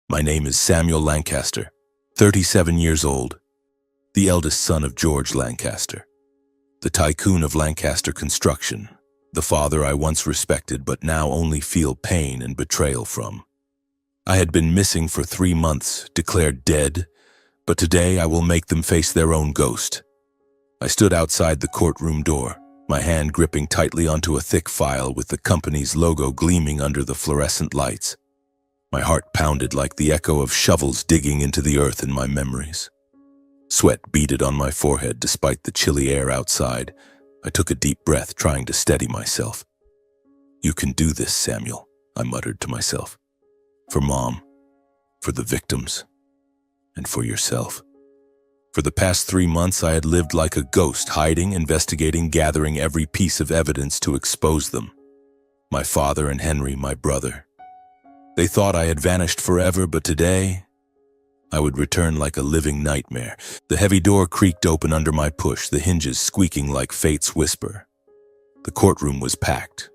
My name is Samuel Lancaster, 37 years old, the eldest son of George Lancaster, the tycoon of Lancaster Construction, the father I once respected but now only feel pain and betrayal from. I had been missing for 3 months, declared dead, but today I will make them face their own ghost. I stood outside the courtroom door, my hand gripping tightly onto a thick file with the company's logo gleaming under the fluorescent lights. My heart pounded like the echo of shovels digging into the earth in my memories. Sweat beaded on my forehead despite the chilly air outside. I took a deep breath, trying to steady myself. "You can do this, Samuel," I muttered to myself. "For Mom, for the victims, and for yourself." For the past 3 months, I had lived like a ghost, hiding, investigating, gathering every piece of evidence to expose them. My father and Henry, my brother. They thought I had vanished forever, but today, I would return like a living nightmare. The heavy door creaked open under my push, the hinges squeaking like fate's whisper. The courtroom was packed.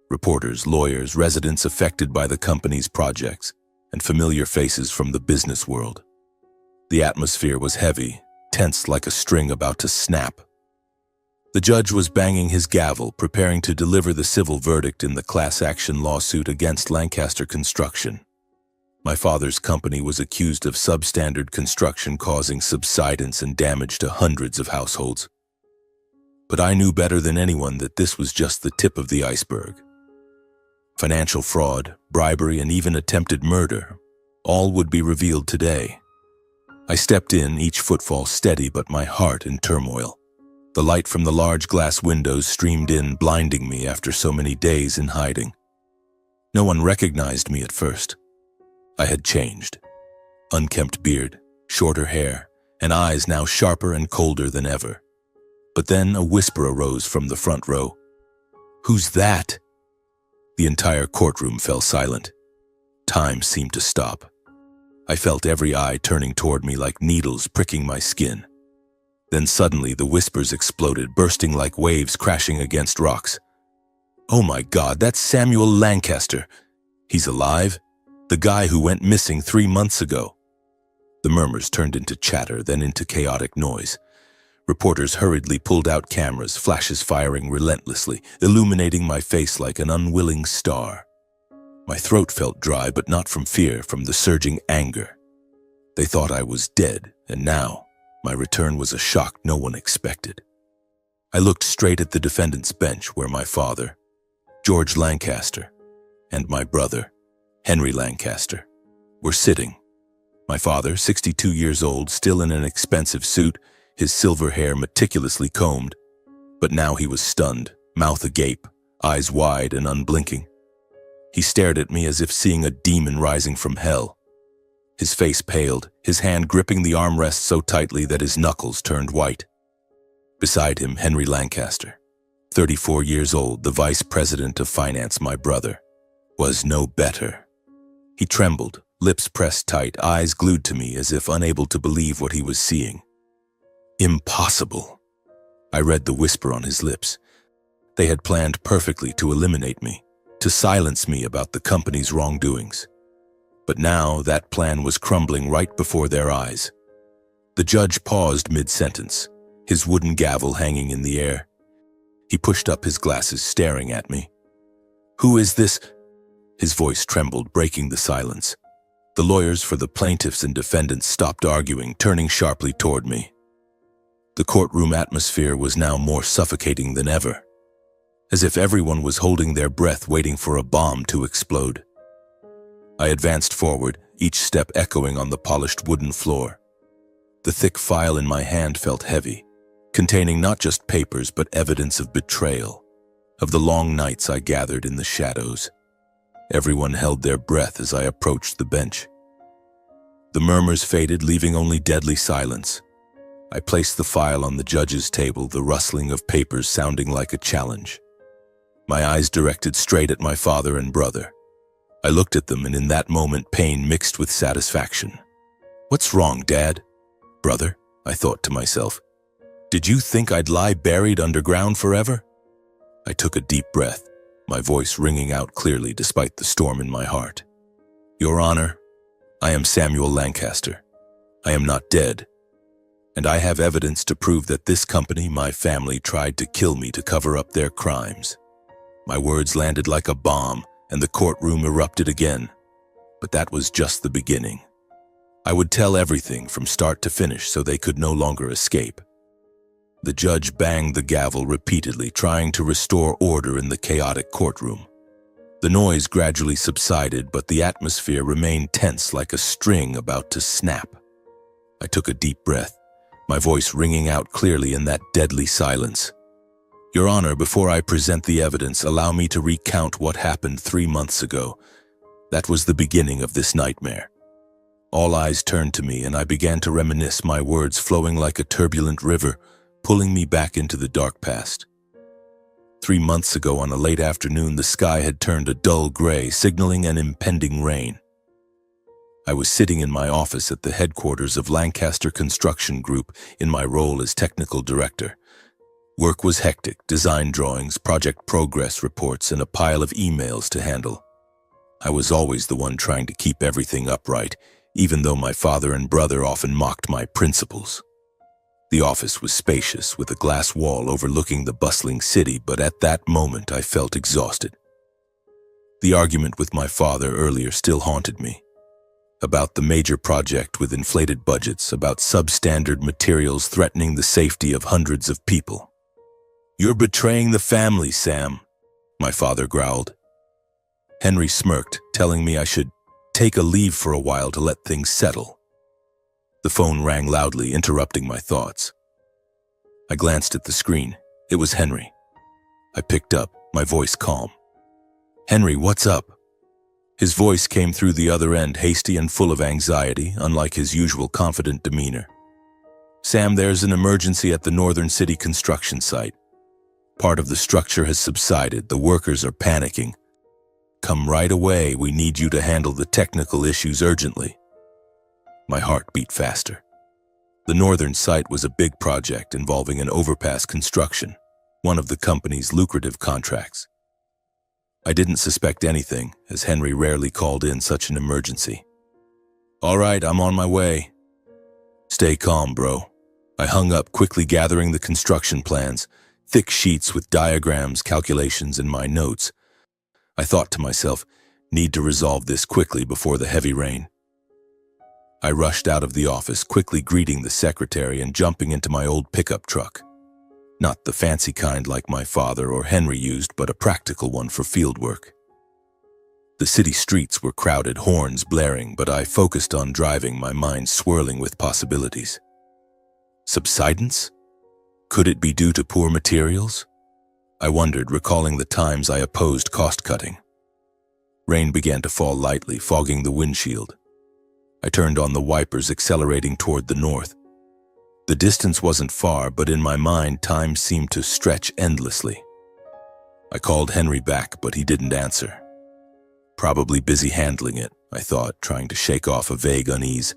Reporters, lawyers, residents affected by the company's projects, and familiar faces from the business world. The atmosphere was heavy, tense like a string about to snap. The judge was banging his gavel, preparing to deliver the civil verdict in the class action lawsuit against Lancaster Construction. My father's company was accused of substandard construction causing subsidence and damage to hundreds of households. But I knew better than anyone that this was just the tip of the iceberg. Financial fraud, bribery, and even attempted murder, all would be revealed today. I stepped in, each footfall steady but my heart in turmoil. The light from the large glass windows streamed in, blinding me after so many days in hiding. No one recognized me at first. I had changed. Unkempt beard, shorter hair, and eyes now sharper and colder than ever. But then a whisper arose from the front row. "Who's that?" The entire courtroom fell silent. Time seemed to stop. I felt every eye turning toward me like needles pricking my skin. Then suddenly the whispers exploded, bursting like waves crashing against rocks. "Oh my God, that's Samuel Lancaster. He's alive? The guy who went missing 3 months ago." The murmurs turned into chatter, then into chaotic noise. Reporters hurriedly pulled out cameras, flashes firing relentlessly, illuminating my face like an unwilling star. My throat felt dry, but not from fear, from the surging anger. They thought I was dead, and now my return was a shock no one expected. I looked straight at the defendant's bench where my father, George Lancaster, and my brother, Henry Lancaster, were sitting. My father, 62 years old, still in an expensive suit, his silver hair meticulously combed, but now he was stunned, mouth agape, eyes wide and unblinking. He stared at me as if seeing a demon rising from hell. His face paled, his hand gripping the armrest so tightly that his knuckles turned white. Beside him, Henry Lancaster, 34 years old, the vice president of finance, my brother, was no better. He trembled, lips pressed tight, eyes glued to me as if unable to believe what he was seeing. "Impossible." I read the whisper on his lips. They had planned perfectly to eliminate me, to silence me about the company's wrongdoings. But now that plan was crumbling right before their eyes. The judge paused mid-sentence, his wooden gavel hanging in the air. He pushed up his glasses, staring at me. "Who is this?" His voice trembled, breaking the silence. The lawyers for the plaintiffs and defendants stopped arguing, turning sharply toward me. The courtroom atmosphere was now more suffocating than ever, as if everyone was holding their breath waiting for a bomb to explode. I advanced forward, each step echoing on the polished wooden floor. The thick file in my hand felt heavy, containing not just papers but evidence of betrayal, of the long nights I gathered in the shadows. Everyone held their breath as I approached the bench. The murmurs faded, leaving only deadly silence. I placed the file on the judge's table, the rustling of papers sounding like a challenge. My eyes directed straight at my father and brother. I looked at them, and in that moment pain mixed with satisfaction. "What's wrong, Dad?" "Brother," I thought to myself. "Did you think I'd lie buried underground forever?" I took a deep breath, my voice ringing out clearly despite the storm in my heart. "Your Honor, I am Samuel Lancaster. I am not dead. And I have evidence to prove that this company, my family, tried to kill me to cover up their crimes. My words landed like a bomb, and the courtroom erupted again. But that was just the beginning. I would tell everything from start to finish so they could no longer escape. The judge banged the gavel repeatedly, trying to restore order in the chaotic courtroom. The noise gradually subsided, but the atmosphere remained tense like a string about to snap. I took a deep breath, my voice ringing out clearly in that deadly silence. Your Honor, before I present the evidence, allow me to recount what happened 3 months ago. That was the beginning of this nightmare. All eyes turned to me, and I began to reminisce, my words flowing like a turbulent river, pulling me back into the dark past. 3 months ago on a late afternoon, the sky had turned a dull gray, signaling an impending rain. I was sitting in my office at the headquarters of Lancaster Construction Group in my role as technical director. Work was hectic, design drawings, project progress reports, and a pile of emails to handle. I was always the one trying to keep everything upright, even though my father and brother often mocked my principles. The office was spacious, with a glass wall overlooking the bustling city, but at that moment I felt exhausted. The argument with my father earlier still haunted me. About the major project with inflated budgets, about substandard materials threatening the safety of hundreds of people. You're betraying the family, Sam, my father growled. Henry smirked, telling me I should take a leave for a while to let things settle. The phone rang loudly, interrupting my thoughts. I glanced at the screen. It was Henry. I picked up, my voice calm. Henry, what's up? His voice came through the other end, hasty and full of anxiety, unlike his usual confident demeanor. Sam, there's an emergency at the Northern City construction site. Part of the structure has subsided. The workers are panicking. Come right away. We need you to handle the technical issues urgently. My heart beat faster. The northern site was a big project involving an overpass construction, one of the company's lucrative contracts. I didn't suspect anything, as Henry rarely called in such an emergency. All right, I'm on my way. Stay calm, bro. I hung up, quickly gathering the construction plans, thick sheets with diagrams, calculations, and my notes. I thought to myself, need to resolve this quickly before the heavy rain. I rushed out of the office, quickly greeting the secretary and jumping into my old pickup truck. Not the fancy kind like my father or Henry used, but a practical one for field work. The city streets were crowded, horns blaring, but I focused on driving, my mind swirling with possibilities. Subsidence? Could it be due to poor materials? I wondered, recalling the times I opposed cost-cutting. Rain began to fall lightly, fogging the windshield. I turned on the wipers, accelerating toward the north. The distance wasn't far, but in my mind, time seemed to stretch endlessly. I called Henry back, but he didn't answer. Probably busy handling it, I thought, trying to shake off a vague unease.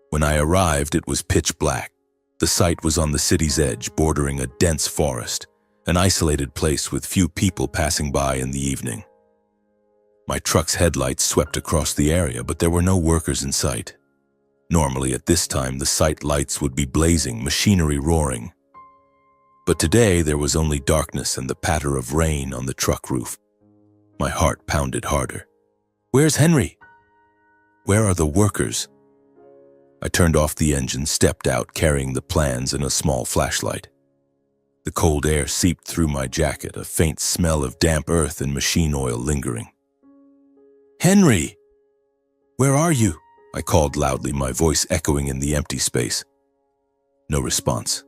When I arrived, it was pitch black. The site was on the city's edge, bordering a dense forest, an isolated place with few people passing by in the evening. My truck's headlights swept across the area, but there were no workers in sight. Normally at this time, the site lights would be blazing, machinery roaring. But today there was only darkness and the patter of rain on the truck roof. My heart pounded harder. Where's Henry? Where are the workers? I turned off the engine, stepped out, carrying the plans and a small flashlight. The cold air seeped through my jacket, a faint smell of damp earth and machine oil lingering. Henry! Where are you? I called loudly, my voice echoing in the empty space. No response.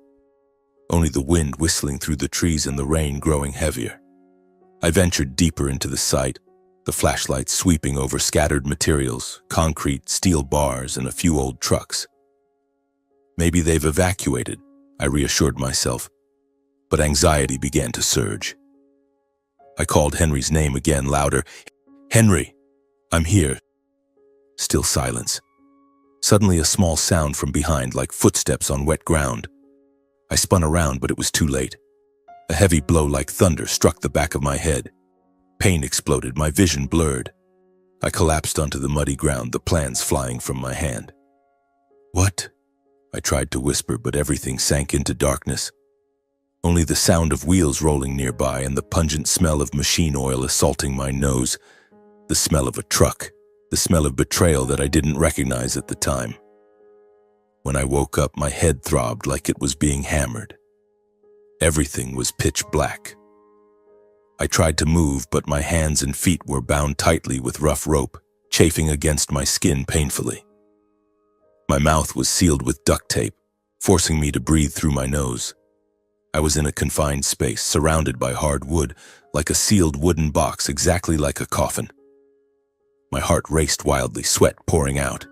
Only the wind whistling through the trees and the rain growing heavier. I ventured deeper into the site, the flashlight sweeping over scattered materials, concrete, steel bars, and a few old trucks. Maybe they've evacuated, I reassured myself, but anxiety began to surge. I called Henry's name again, louder. Henry, I'm here. Still silence. Suddenly a small sound from behind, like footsteps on wet ground. I spun around, but it was too late. A heavy blow like thunder struck the back of my head. Pain exploded, my vision blurred. I collapsed onto the muddy ground, the plans flying from my hand. "What?" I tried to whisper, but everything sank into darkness. Only the sound of wheels rolling nearby and the pungent smell of machine oil assaulting my nose. The smell of a truck, the smell of betrayal that I didn't recognize at the time. When I woke up, my head throbbed like it was being hammered. Everything was pitch black. I tried to move, but my hands and feet were bound tightly with rough rope, chafing against my skin painfully. My mouth was sealed with duct tape, forcing me to breathe through my nose. I was in a confined space, surrounded by hard wood, like a sealed wooden box, exactly like a coffin. My heart raced wildly, sweat pouring out.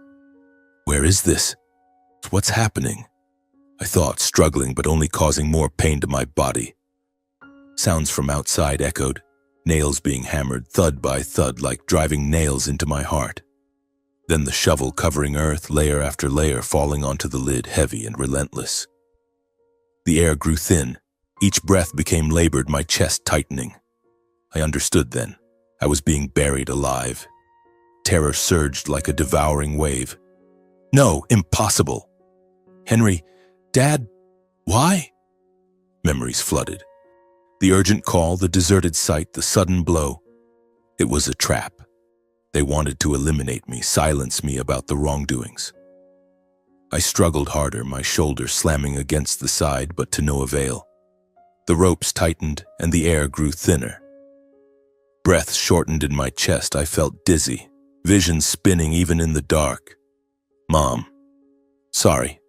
"Where is this? What's happening?" I thought, struggling but only causing more pain to my body. Sounds from outside echoed, nails being hammered thud by thud like driving nails into my heart. Then the shovel covering earth, layer after layer, falling onto the lid, heavy and relentless. The air grew thin. Each breath became labored, my chest tightening. I understood then. I was being buried alive. Terror surged like a devouring wave. "No, impossible! Henry, Dad, why?" Memories flooded. The urgent call, the deserted site, the sudden blow. It was a trap. They wanted to eliminate me, silence me about the wrongdoings. I struggled harder, my shoulder slamming against the side, but to no avail. The ropes tightened and the air grew thinner. Breath shortened in my chest. I felt dizzy, vision spinning even in the dark. "Mom, sorry."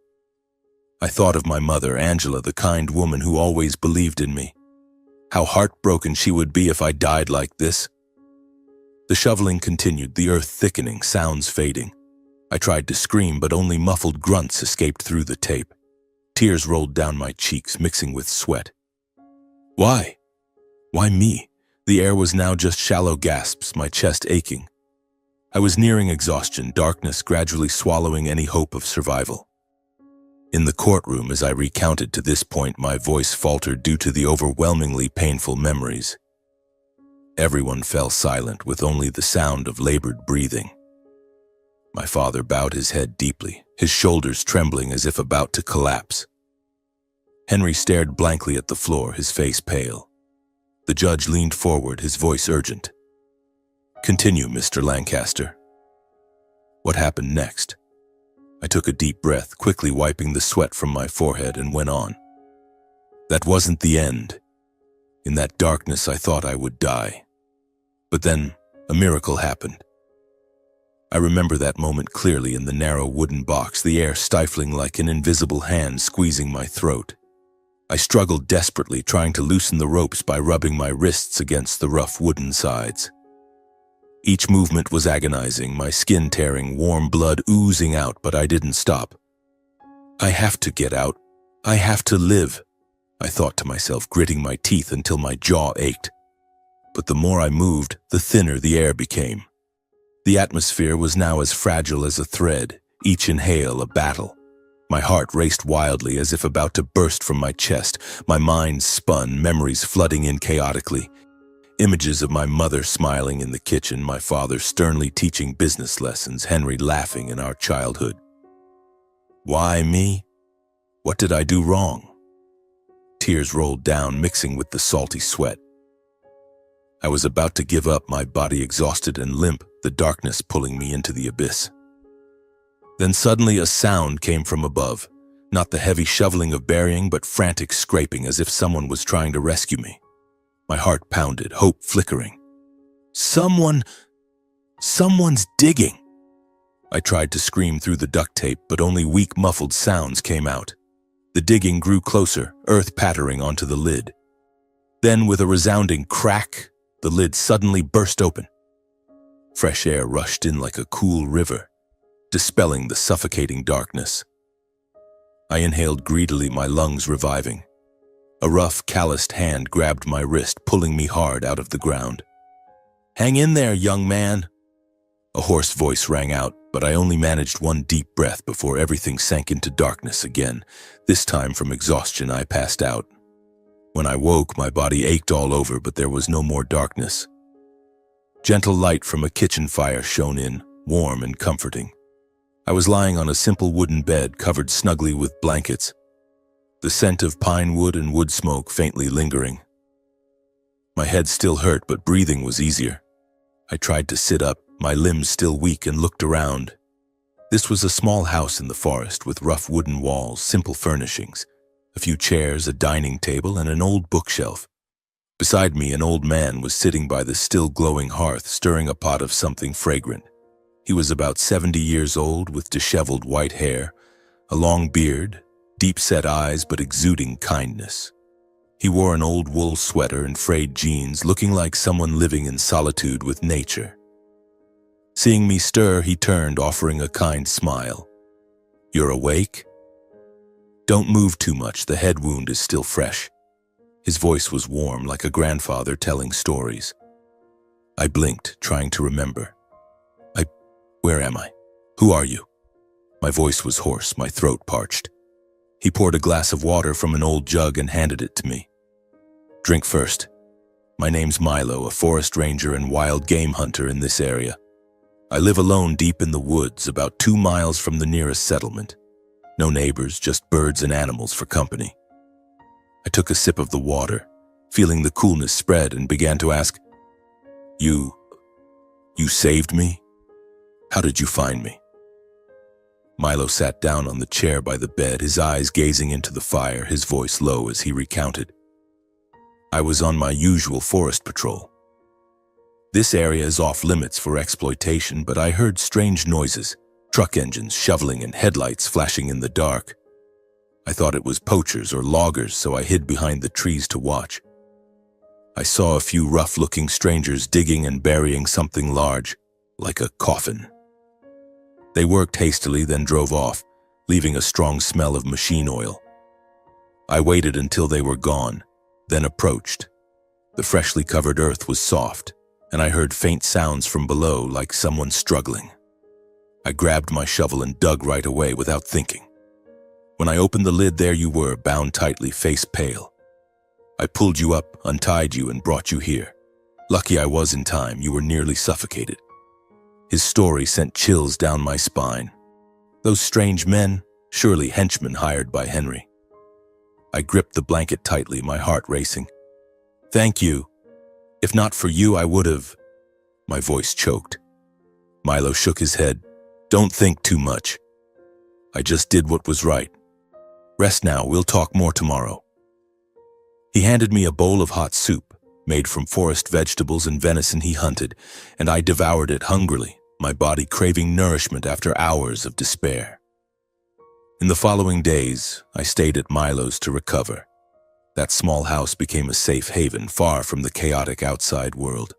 I thought of my mother, Angela, the kind woman who always believed in me. How heartbroken she would be if I died like this. The shoveling continued, the earth thickening, sounds fading. I tried to scream, but only muffled grunts escaped through the tape. Tears rolled down my cheeks, mixing with sweat. Why? Why me? The air was now just shallow gasps, my chest aching. I was nearing exhaustion, darkness gradually swallowing any hope of survival. In the courtroom, as I recounted to this point, my voice faltered due to the overwhelmingly painful memories. Everyone fell silent, with only the sound of labored breathing. My father bowed his head deeply, his shoulders trembling as if about to collapse. Henry stared blankly at the floor, his face pale. The judge leaned forward, his voice urgent. "Continue, Mr. Lancaster." What happened next? I took a deep breath, quickly wiping the sweat from my forehead, and went on. That wasn't the end. In that darkness, I thought I would die. But then, a miracle happened. I remember that moment clearly in the narrow wooden box, the air stifling like an invisible hand squeezing my throat. I struggled desperately, trying to loosen the ropes by rubbing my wrists against the rough wooden sides. Each movement was agonizing, my skin tearing, warm blood oozing out, but I didn't stop. I have to get out. I have to live, I thought to myself, gritting my teeth until my jaw ached. But the more I moved, the thinner the air became. The atmosphere was now as fragile as a thread, each inhale a battle. My heart raced wildly as if about to burst from my chest. My mind spun, memories flooding in chaotically. Images of my mother smiling in the kitchen, my father sternly teaching business lessons, Henry laughing in our childhood. Why me? What did I do wrong? Tears rolled down, mixing with the salty sweat. I was about to give up, my body exhausted and limp, the darkness pulling me into the abyss. Then suddenly a sound came from above, not the heavy shoveling of burying, but frantic scraping as if someone was trying to rescue me. My heart pounded, hope flickering. Someone's digging. I tried to scream through the duct tape, but only weak, muffled sounds came out. The digging grew closer, earth pattering onto the lid. Then, with a resounding crack, the lid suddenly burst open. Fresh air rushed in like a cool river, dispelling the suffocating darkness. I inhaled greedily, my lungs reviving. A rough, calloused hand grabbed my wrist, pulling me hard out of the ground. "Hang in there, young man." A hoarse voice rang out, but I only managed one deep breath before everything sank into darkness again. This time, from exhaustion, I passed out. When I woke, my body ached all over, but there was no more darkness. Gentle light from a kitchen fire shone in, warm and comforting. I was lying on a simple wooden bed covered snugly with blankets, the scent of pine wood and wood smoke faintly lingering. My head still hurt, but breathing was easier. I tried to sit up, my limbs still weak, and looked around. This was a small house in the forest with rough wooden walls, simple furnishings, a few chairs, a dining table, and an old bookshelf. Beside me, an old man was sitting by the still glowing hearth, stirring a pot of something fragrant. He was about 70 years old, with disheveled white hair, a long beard, deep-set eyes, but exuding kindness. He wore an old wool sweater and frayed jeans, looking like someone living in solitude with nature. Seeing me stir, he turned, offering a kind smile. "You're awake? Don't move too much, the head wound is still fresh." His voice was warm, like a grandfather telling stories. I blinked, trying to remember. Where am I? Who are you? My voice was hoarse, my throat parched. He poured a glass of water from an old jug and handed it to me. "Drink first. My name's Milo, a forest ranger and wild game hunter in this area. I live alone deep in the woods, about 2 miles from the nearest settlement. No neighbors, just birds and animals for company." I took a sip of the water, feeling the coolness spread, and began to ask, You saved me? How did you find me?" Milo sat down on the chair by the bed, his eyes gazing into the fire, his voice low as he recounted. "I was on my usual forest patrol. This area is off limits for exploitation, but I heard strange noises, truck engines shoveling and headlights flashing in the dark. I thought it was poachers or loggers, so I hid behind the trees to watch. I saw a few rough-looking strangers digging and burying something large, like a coffin. They worked hastily, then drove off, leaving a strong smell of machine oil. I waited until they were gone, then approached. The freshly covered earth was soft, and I heard faint sounds from below, like someone struggling. I grabbed my shovel and dug right away without thinking. When I opened the lid, there you were, bound tightly, face pale. I pulled you up, untied you, and brought you here. Lucky I was in time, you were nearly suffocated." His story sent chills down my spine. Those strange men, surely henchmen hired by Henry. I gripped the blanket tightly, my heart racing. "Thank you. If not for you, I would have..." My voice choked. Milo shook his head. "Don't think too much. I just did what was right. Rest now, we'll talk more tomorrow." He handed me a bowl of hot soup, made from forest vegetables and venison he hunted, and I devoured it hungrily, my body craving nourishment after hours of despair. In the following days, I stayed at Milo's to recover. That small house became a safe haven, far from the chaotic outside world.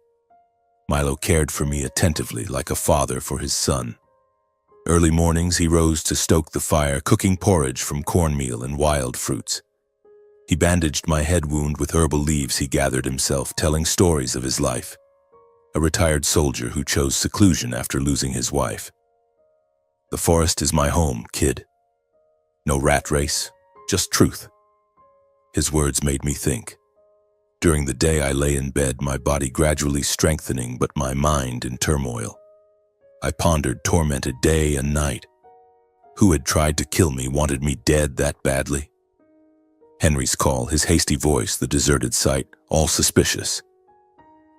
Milo cared for me attentively, like a father for his son. Early mornings, he rose to stoke the fire, cooking porridge from cornmeal and wild fruits. He bandaged my head wound with herbal leaves he gathered himself, telling stories of his life. A retired soldier who chose seclusion after losing his wife. "The forest is my home, kid. No rat race, just truth." His words made me think. During the day I lay in bed, my body gradually strengthening, but my mind in turmoil. I pondered, tormented day and night. Who had tried to kill me, wanted me dead that badly? Henry's call, his hasty voice, the deserted site, all suspicious.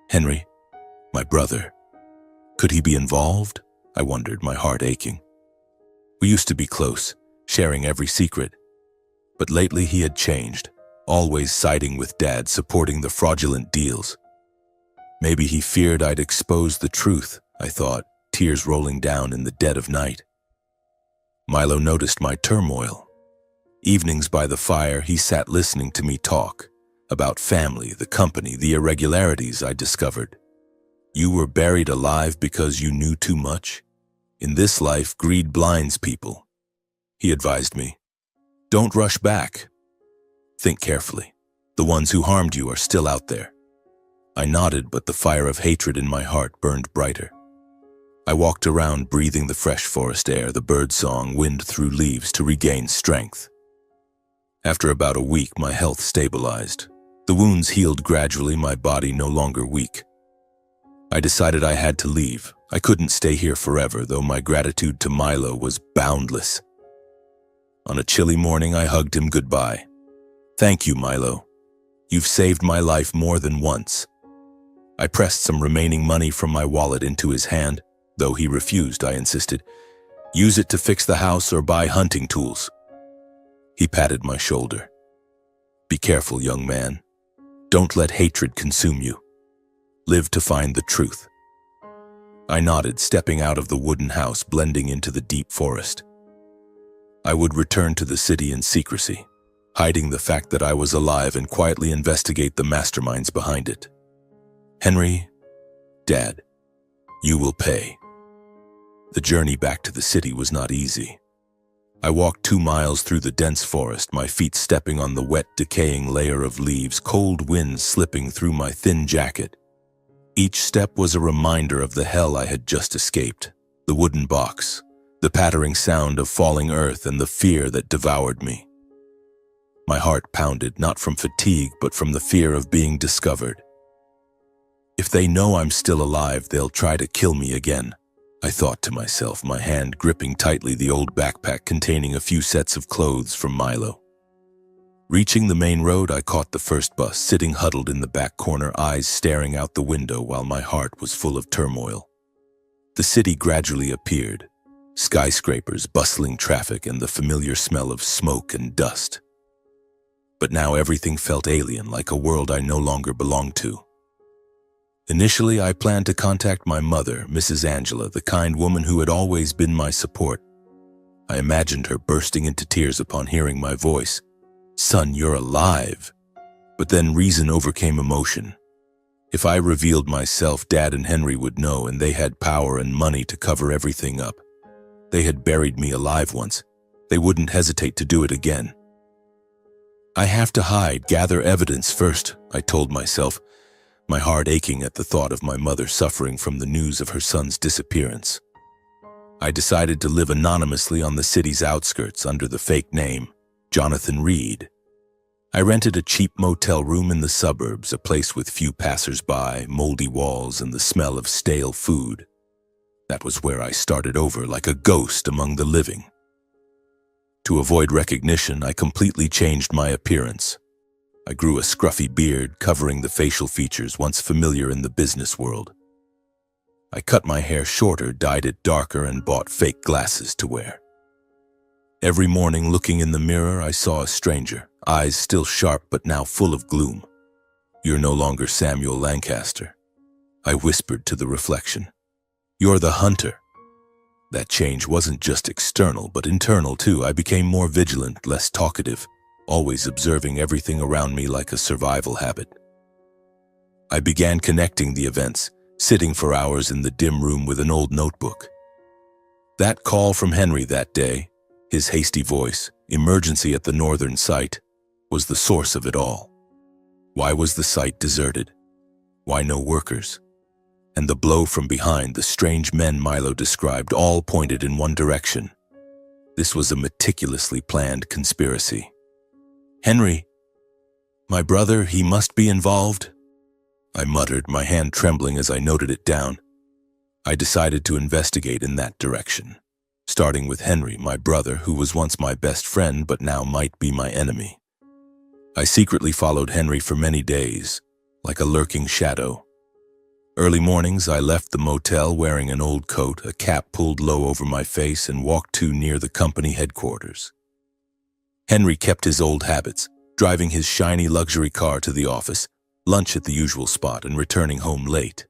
Henry, my brother. Could he be involved? I wondered, my heart aching. We used to be close, sharing every secret. But lately he had changed, always siding with Dad, supporting the fraudulent deals. Maybe he feared I'd expose the truth, I thought, tears rolling down in the dead of night. Milo noticed my turmoil. Evenings by the fire, he sat listening to me talk about family, the company, the irregularities I discovered. You were buried alive because you knew too much? In this life, greed blinds people. He advised me, don't rush back. Think carefully. The ones who harmed you are still out there. I nodded, but the fire of hatred in my heart burned brighter. I walked around, breathing the fresh forest air, the birdsong, wind through leaves, to regain strength. After about a week, my health stabilized. The wounds healed gradually, my body no longer weak. I decided I had to leave. I couldn't stay here forever, though my gratitude to Milo was boundless. On a chilly morning, I hugged him goodbye. "Thank you, Milo. You've saved my life more than once." I pressed some remaining money from my wallet into his hand. Though he refused, I insisted, "Use it to fix the house or buy hunting tools." He patted my shoulder. "Be careful, young man. Don't let hatred consume you. Live to find the truth." I nodded, stepping out of the wooden house, blending into the deep forest. I would return to the city in secrecy, hiding the fact that I was alive and quietly investigate the masterminds behind it. "Henry, Dad, you will pay." The journey back to the city was not easy. I walked 2 miles through the dense forest, my feet stepping on the wet, decaying layer of leaves, cold winds slipping through my thin jacket. Each step was a reminder of the hell I had just escaped. The wooden box, the pattering sound of falling earth, and the fear that devoured me. My heart pounded, not from fatigue, but from the fear of being discovered. If they know I'm still alive, they'll try to kill me again, I thought to myself, my hand gripping tightly the old backpack containing a few sets of clothes from Milo. Reaching the main road, I caught the first bus, sitting huddled in the back corner, eyes staring out the window while my heart was full of turmoil. The city gradually appeared, skyscrapers, bustling traffic, and the familiar smell of smoke and dust. But now everything felt alien, like a world I no longer belonged to. Initially, I planned to contact my mother, Mrs. Angela, the kind woman who had always been my support. I imagined her bursting into tears upon hearing my voice. "Son, you're alive." But then reason overcame emotion. If I revealed myself, Dad and Henry would know, and they had power and money to cover everything up. They had buried me alive once. They wouldn't hesitate to do it again. "I have to hide, gather evidence first," I told myself, my heart aching at the thought of my mother suffering from the news of her son's disappearance. I decided to live anonymously on the city's outskirts under the fake name, Jonathan Reed. I rented a cheap motel room in the suburbs, a place with few passers-by, moldy walls, and the smell of stale food. That was where I started over like a ghost among the living. To avoid recognition, I completely changed my appearance. I grew a scruffy beard covering the facial features once familiar in the business world. I cut my hair shorter, dyed it darker, and bought fake glasses to wear. Every morning, looking in the mirror, I saw a stranger, eyes still sharp but now full of gloom. "You're no longer Samuel Lancaster," I whispered to the reflection. "You're the hunter." That change wasn't just external, but internal too. I became more vigilant, less talkative, always observing everything around me like a survival habit. I began connecting the events, sitting for hours in the dim room with an old notebook. That call from Henry that day, his hasty voice, emergency at the northern site, was the source of it all. Why was the site deserted? Why no workers? And the blow from behind, the strange men Milo described, all pointed in one direction. This was a meticulously planned conspiracy. "Henry, my brother, he must be involved," I muttered, my hand trembling as I noted it down. I decided to investigate in that direction, starting with Henry, my brother, who was once my best friend but now might be my enemy. I secretly followed Henry for many days, like a lurking shadow. Early mornings, I left the motel wearing an old coat, a cap pulled low over my face, and walked too near the company headquarters. Henry kept his old habits, driving his shiny luxury car to the office, lunch at the usual spot, and returning home late.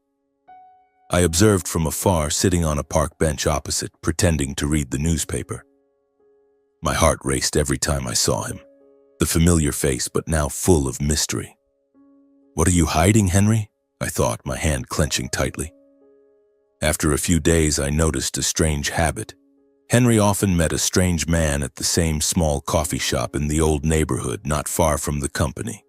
I observed from afar, sitting on a park bench opposite, pretending to read the newspaper. My heart raced every time I saw him, the familiar face but now full of mystery. "What are you hiding, Henry?" I thought, my hand clenching tightly. After a few days, I noticed a strange habit. Henry often met a strange man at the same small coffee shop in the old neighborhood not far from the company.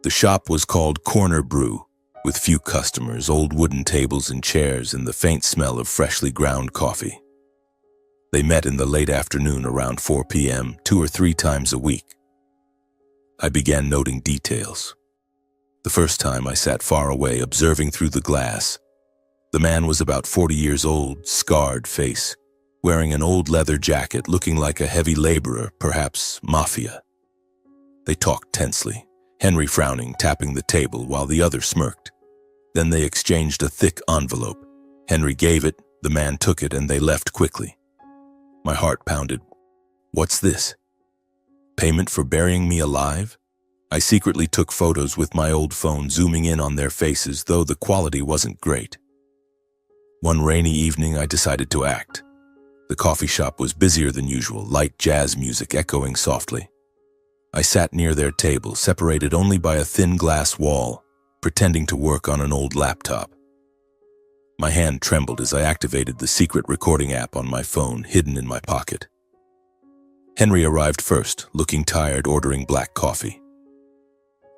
The shop was called Corner Brew, with few customers, old wooden tables and chairs, and the faint smell of freshly ground coffee. They met in the late afternoon around 4 p.m., 2 or 3 times a week. I began noting details. The first time I sat far away, observing through the glass, The man was about 40 years old, scarred face, wearing an old leather jacket looking like a heavy laborer, perhaps mafia. They talked tensely, Henry frowning, tapping the table while the other smirked. Then they exchanged a thick envelope. Henry gave it, the man took it, and they left quickly. My heart pounded. What's this? Payment for burying me alive? I secretly took photos with my old phone, zooming in on their faces, though the quality wasn't great. One rainy evening, I decided to act. The coffee shop was busier than usual, light jazz music echoing softly. I sat near their table, separated only by a thin glass wall, pretending to work on an old laptop. My hand trembled as I activated the secret recording app on my phone, hidden in my pocket. Henry arrived first, looking tired, ordering black coffee.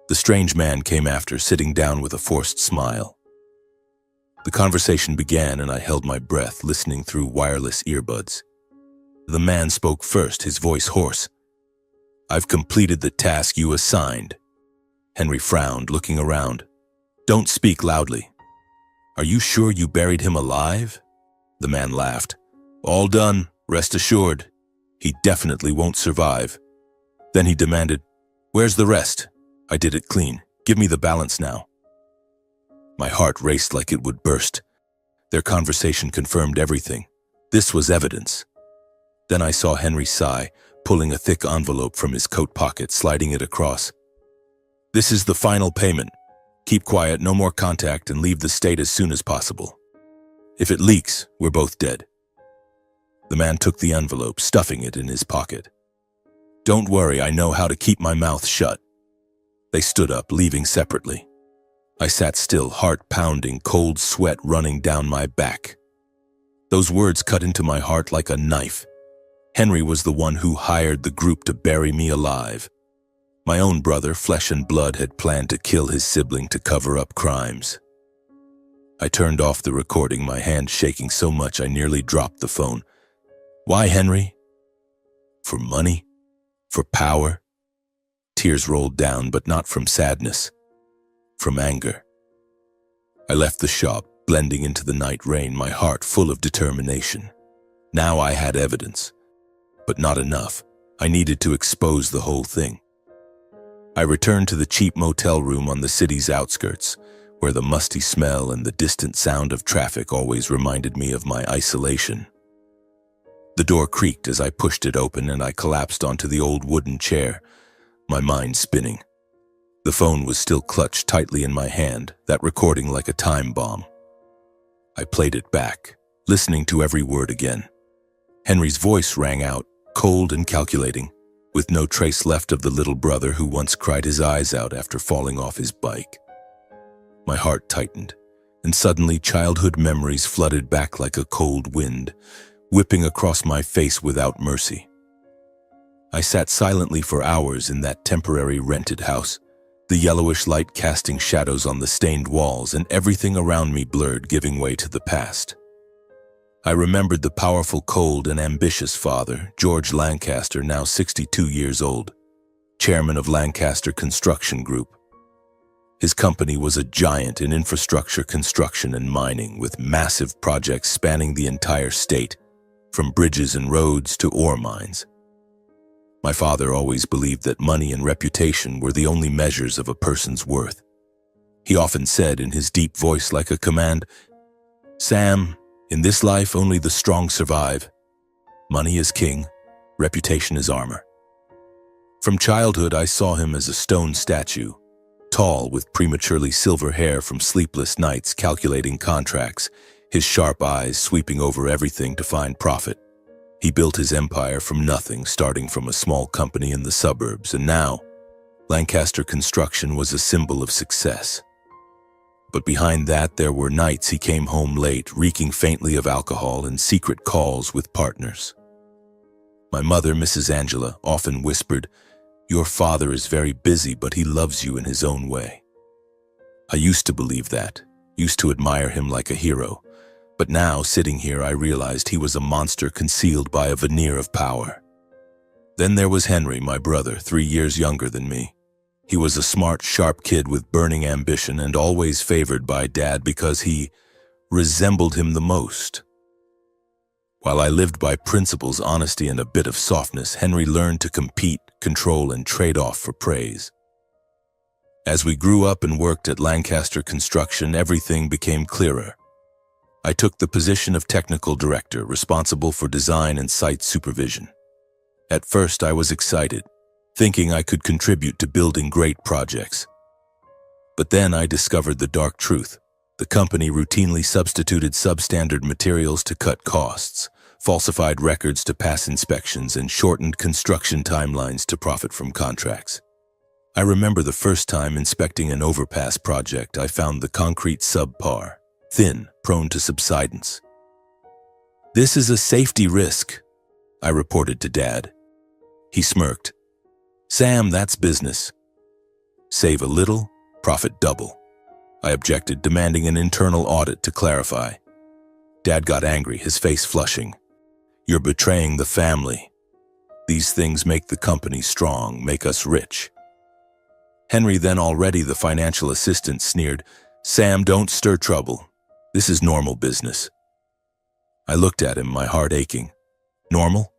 The strange man came after, sitting down with a forced smile. The conversation began, and I held my breath, listening through wireless earbuds. The man spoke first, his voice hoarse. "I've completed the task you assigned." Henry frowned, looking around. "Don't speak loudly." "Are you sure you buried him alive?" The man laughed. "All done, rest assured. He definitely won't survive." Then he demanded, "Where's the rest? I did it clean. Give me the balance now." My heart raced like it would burst. Their conversation confirmed everything. This was evidence. Then I saw Henry sigh, pulling a thick envelope from his coat pocket, sliding it across. "This is the final payment. Keep quiet, no more contact, and leave the state as soon as possible. If it leaks, we're both dead." The man took the envelope, stuffing it in his pocket. "Don't worry, I know how to keep my mouth shut." They stood up, leaving separately. I sat still, heart pounding, cold sweat running down my back. Those words cut into my heart like a knife. Henry was the one who hired the group to bury me alive. My own brother, flesh and blood, had planned to kill his sibling to cover up crimes. I turned off the recording, my hand shaking so much I nearly dropped the phone. Why, Henry? For money? For power? Tears rolled down, but not from sadness. From anger. I left the shop, blending into the night rain, my heart full of determination. Now I had evidence. But not enough. I needed to expose the whole thing. I returned to the cheap motel room on the city's outskirts, where the musty smell and the distant sound of traffic always reminded me of my isolation. The door creaked as I pushed it open, and I collapsed onto the old wooden chair, my mind spinning. The phone was still clutched tightly in my hand, that recording like a time bomb. I played it back, listening to every word again. Henry's voice rang out, cold and calculating, with no trace left of the little brother who once cried his eyes out after falling off his bike. My heart tightened, and suddenly childhood memories flooded back like a cold wind, whipping across my face without mercy. I sat silently for hours in that temporary rented house, the yellowish light casting shadows on the stained walls and everything around me blurred, giving way to the past. I remembered the powerful, cold, and ambitious father, George Lancaster, now 62 years old, chairman of Lancaster Construction Group. His company was a giant in infrastructure construction and mining, with massive projects spanning the entire state, from bridges and roads to ore mines. My father always believed that money and reputation were the only measures of a person's worth. He often said in his deep voice like a command, "Sam, in this life only the strong survive. Money is king, reputation is armor." From childhood I saw him as a stone statue, tall with prematurely silver hair from sleepless nights calculating contracts, his sharp eyes sweeping over everything to find profit. He built his empire from nothing, starting from a small company in the suburbs, and now, Lancaster Construction was a symbol of success. But behind that, there were nights he came home late, reeking faintly of alcohol, and secret calls with partners. My mother, Mrs. Angela, often whispered, "Your father is very busy, but he loves you in his own way." I used to believe that, used to admire him like a hero. But now, sitting here, I realized he was a monster concealed by a veneer of power. Then there was Henry, my brother, 3 years younger than me. He was a smart, sharp kid with burning ambition and always favored by Dad because he, resembled him the most. While I lived by principles, honesty, and a bit of softness, Henry learned to compete, control, and trade off for praise. As we grew up and worked at Lancaster Construction, everything became clearer. I took the position of technical director, responsible for design and site supervision. At first, I was excited, thinking I could contribute to building great projects. But then I discovered the dark truth. The company routinely substituted substandard materials to cut costs, falsified records to pass inspections, and shortened construction timelines to profit from contracts. I remember the first time inspecting an overpass project, I found the concrete subpar, thin, prone to subsidence. "This is a safety risk," I reported to Dad. He smirked. "Sam, that's business. Save a little, profit double." I objected, demanding an internal audit to clarify. Dad got angry, his face flushing. "You're betraying the family. These things make the company strong, make us rich." Henry, then already the financial assistant, sneered, "Sam, don't stir trouble. This is normal business." I looked at him, my heart aching. "Normal?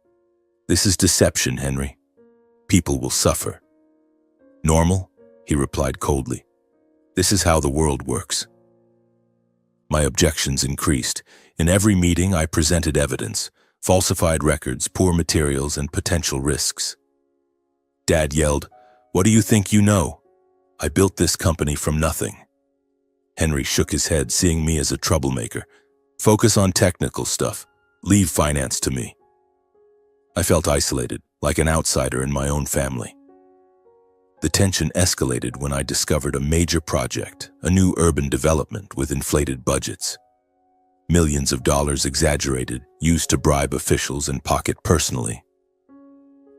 This is deception, Henry. People will suffer." "Normal?" he replied coldly. "This is how the world works." My objections increased. In every meeting, I presented evidence, falsified records, poor materials, and potential risks. Dad yelled, "What do you think you know? I built this company from nothing." Henry shook his head, seeing me as a troublemaker. "Focus on technical stuff. Leave finance to me." I felt isolated, like an outsider in my own family. The tension escalated when I discovered a major project, a new urban development with inflated budgets. Millions of dollars exaggerated, used to bribe officials and pocket personally.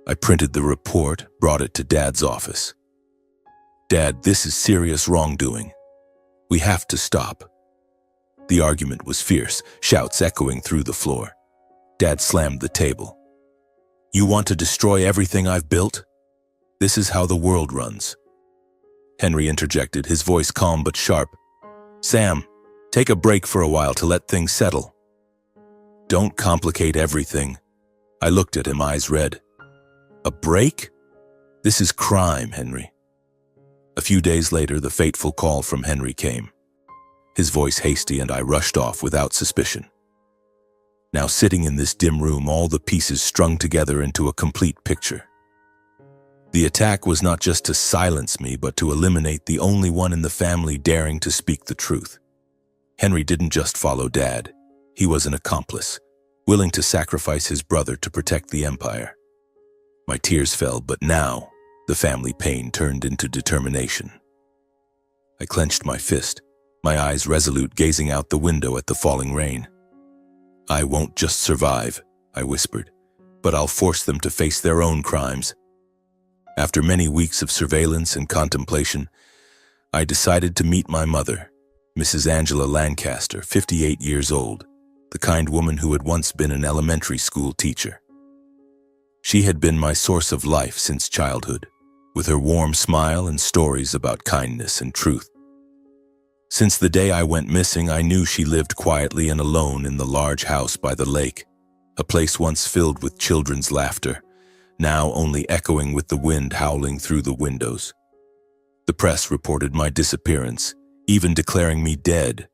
I printed the report, brought it to Dad's office. "Dad, this is serious wrongdoing. We have to stop." The argument was fierce, shouts echoing through the floor. Dad slammed the table. "You want to destroy everything I've built? This is how the world runs." Henry interjected, his voice calm but sharp. "Sam, take a break for a while to let things settle. Don't complicate everything." I looked at him, eyes red. "A break? This is crime, Henry." A few days later, the fateful call from Henry came. His voice hasty, and I rushed off without suspicion. Now sitting in this dim room, all the pieces strung together into a complete picture. The attack was not just to silence me, but to eliminate the only one in the family daring to speak the truth. Henry didn't just follow Dad. He was an accomplice, willing to sacrifice his brother to protect the empire. My tears fell, but now the family pain turned into determination. I clenched my fist, my eyes resolute, gazing out the window at the falling rain. "I won't just survive," I whispered, "but I'll force them to face their own crimes." After many weeks of surveillance and contemplation, I decided to meet my mother, Mrs. Angela Lancaster, 58 years old, the kind woman who had once been an elementary school teacher. She had been my source of life since childhood, with her warm smile and stories about kindness and truth. Since the day I went missing, I knew she lived quietly and alone in the large house by the lake, a place once filled with children's laughter, now only echoing with the wind howling through the windows. The press reported my disappearance, even declaring me dead,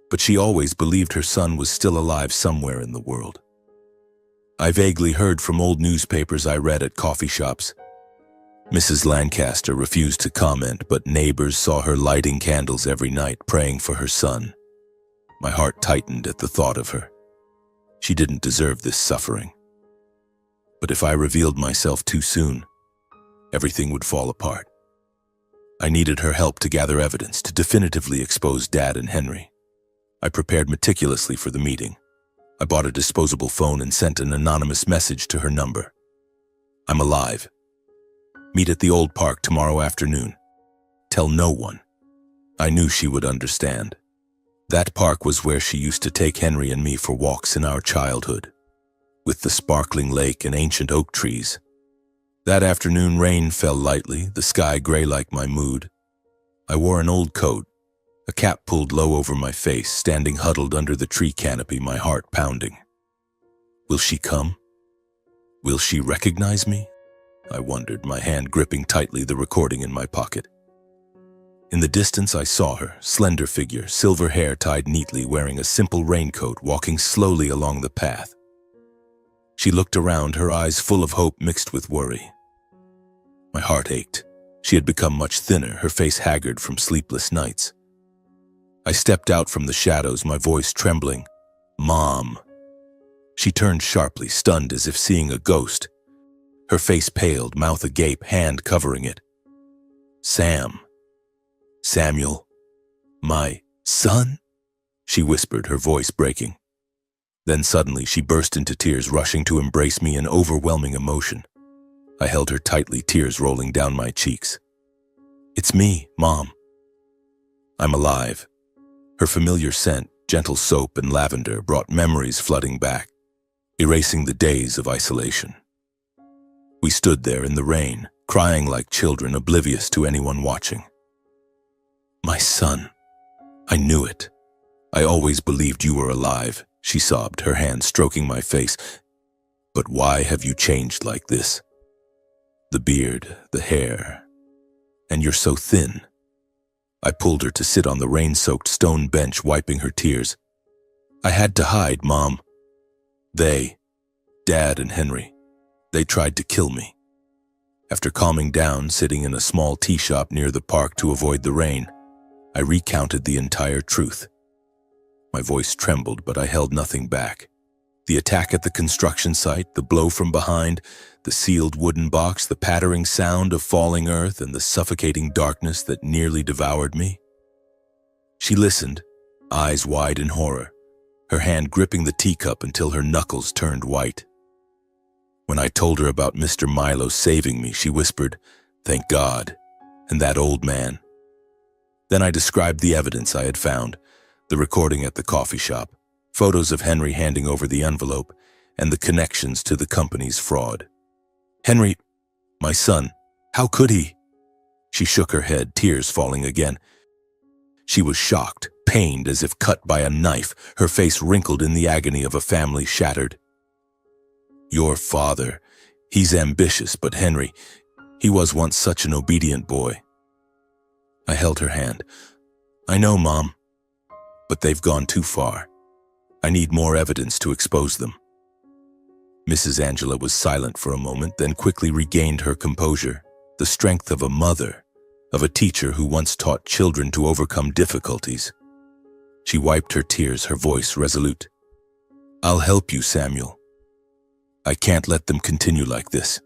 but she always believed her son was still alive somewhere in the world. I vaguely heard from old newspapers I read at coffee shops. Mrs. Lancaster refused to comment, but neighbors saw her lighting candles every night, praying for her son. My heart tightened at the thought of her. She didn't deserve this suffering. But if I revealed myself too soon, everything would fall apart. I needed her help to gather evidence, to definitively expose Dad and Henry. I prepared meticulously for the meeting. I bought a disposable phone and sent an anonymous message to her number. "I'm alive. Meet at the old park tomorrow afternoon. Tell no one." I knew she would understand. That park was where she used to take Henry and me for walks in our childhood, with the sparkling lake and ancient oak trees. That afternoon, rain fell lightly, the sky gray like my mood. I wore an old coat, A cat pulled low over my face, standing huddled under the tree canopy, my heart pounding. Will she come? Will she recognize me? I wondered, my hand gripping tightly the recording in my pocket. In the distance I saw her, slender figure, silver hair tied neatly, wearing a simple raincoat, walking slowly along the path. She looked around, her eyes full of hope mixed with worry. My heart ached. She had become much thinner, her face haggard from sleepless nights. I stepped out from the shadows, my voice trembling. "Mom." She turned sharply, stunned as if seeing a ghost. Her face paled, mouth agape, hand covering it. Samuel, my son?" she whispered, her voice breaking. Then suddenly she burst into tears, rushing to embrace me in overwhelming emotion. I held her tightly, tears rolling down my cheeks. "It's me, Mom. I'm alive." Her familiar scent, gentle soap and lavender, brought memories flooding back, erasing the days of isolation. We stood there in the rain, crying like children, oblivious to anyone watching. "My son, I knew it. I always believed you were alive," she sobbed, her hand stroking my face. "But why have you changed like this? The beard, the hair, and you're so thin." I pulled her to sit on the rain-soaked stone bench, wiping her tears. "I had to hide, Mom. Dad and Henry, they tried to kill me." After calming down, sitting in a small tea shop near the park to avoid the rain, I recounted the entire truth. My voice trembled, but I held nothing back. The attack at the construction site, the blow from behind, the sealed wooden box, the pattering sound of falling earth, and the suffocating darkness that nearly devoured me. She listened, eyes wide in horror, her hand gripping the teacup until her knuckles turned white. When I told her about Mr. Milo saving me, she whispered, "Thank God, and that old man." Then I described the evidence I had found, the recording at the coffee shop, photos of Henry handing over the envelope, and the connections to the company's fraud. "Henry, my son, how could he?" She shook her head, tears falling again. She was shocked, pained as if cut by a knife, her face wrinkled in the agony of a family shattered. "Your father, he's ambitious, but Henry, he was once such an obedient boy." I held her hand. "I know, Mom, but they've gone too far. I need more evidence to expose them." Mrs. Angela was silent for a moment, then quickly regained her composure, the strength of a mother, of a teacher who once taught children to overcome difficulties. She wiped her tears, her voice resolute. "I'll help you, Samuel. I can't let them continue like this.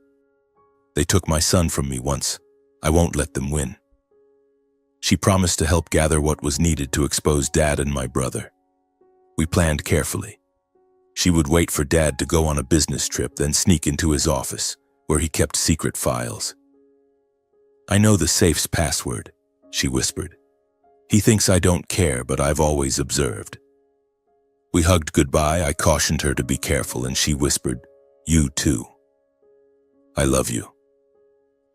They took my son from me once. I won't let them win." She promised to help gather what was needed to expose Dad and my brother. We planned carefully. She would wait for Dad to go on a business trip, then sneak into his office, where he kept secret files. "I know the safe's password," she whispered. "He thinks I don't care, but I've always observed." We hugged goodbye. I cautioned her to be careful, and she whispered, "You too. I love you."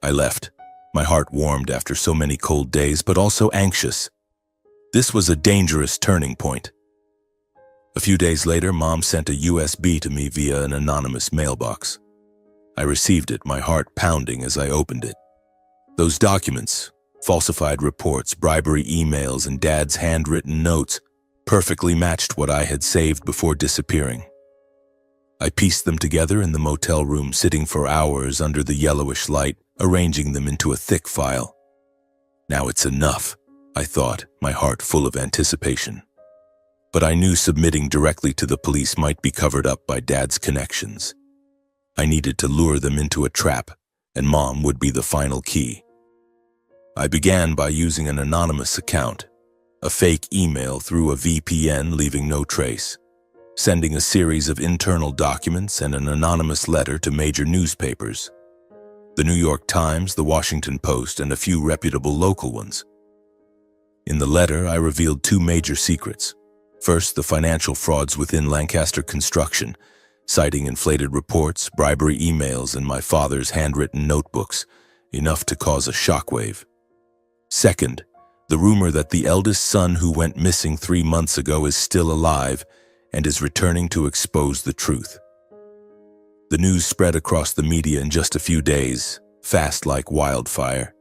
I left. My heart warmed after so many cold days, but also anxious. This was a dangerous turning point. A few days later, Mom sent a USB to me via an anonymous mailbox. I received it, my heart pounding as I opened it. Those documents, falsified reports, bribery emails, and Dad's handwritten notes perfectly matched what I had saved before disappearing. I pieced them together in the motel room, sitting for hours under the yellowish light, arranging them into a thick file. Now it's enough, I thought, my heart full of anticipation. But I knew submitting directly to the police might be covered up by Dad's connections. I needed to lure them into a trap, and Mom would be the final key. I began by using an anonymous account, a fake email through a VPN leaving no trace, sending a series of internal documents and an anonymous letter to major newspapers, the New York Times, the Washington Post, and a few reputable local ones. In the letter, I revealed two major secrets. First, the financial frauds within Lancaster Construction, citing inflated reports, bribery emails, and my father's handwritten notebooks, enough to cause a shockwave. Second, The rumor that the eldest son who went missing 3 months ago is still alive and is returning to expose the truth. The news spread across the media in just a few days, fast like wildfire.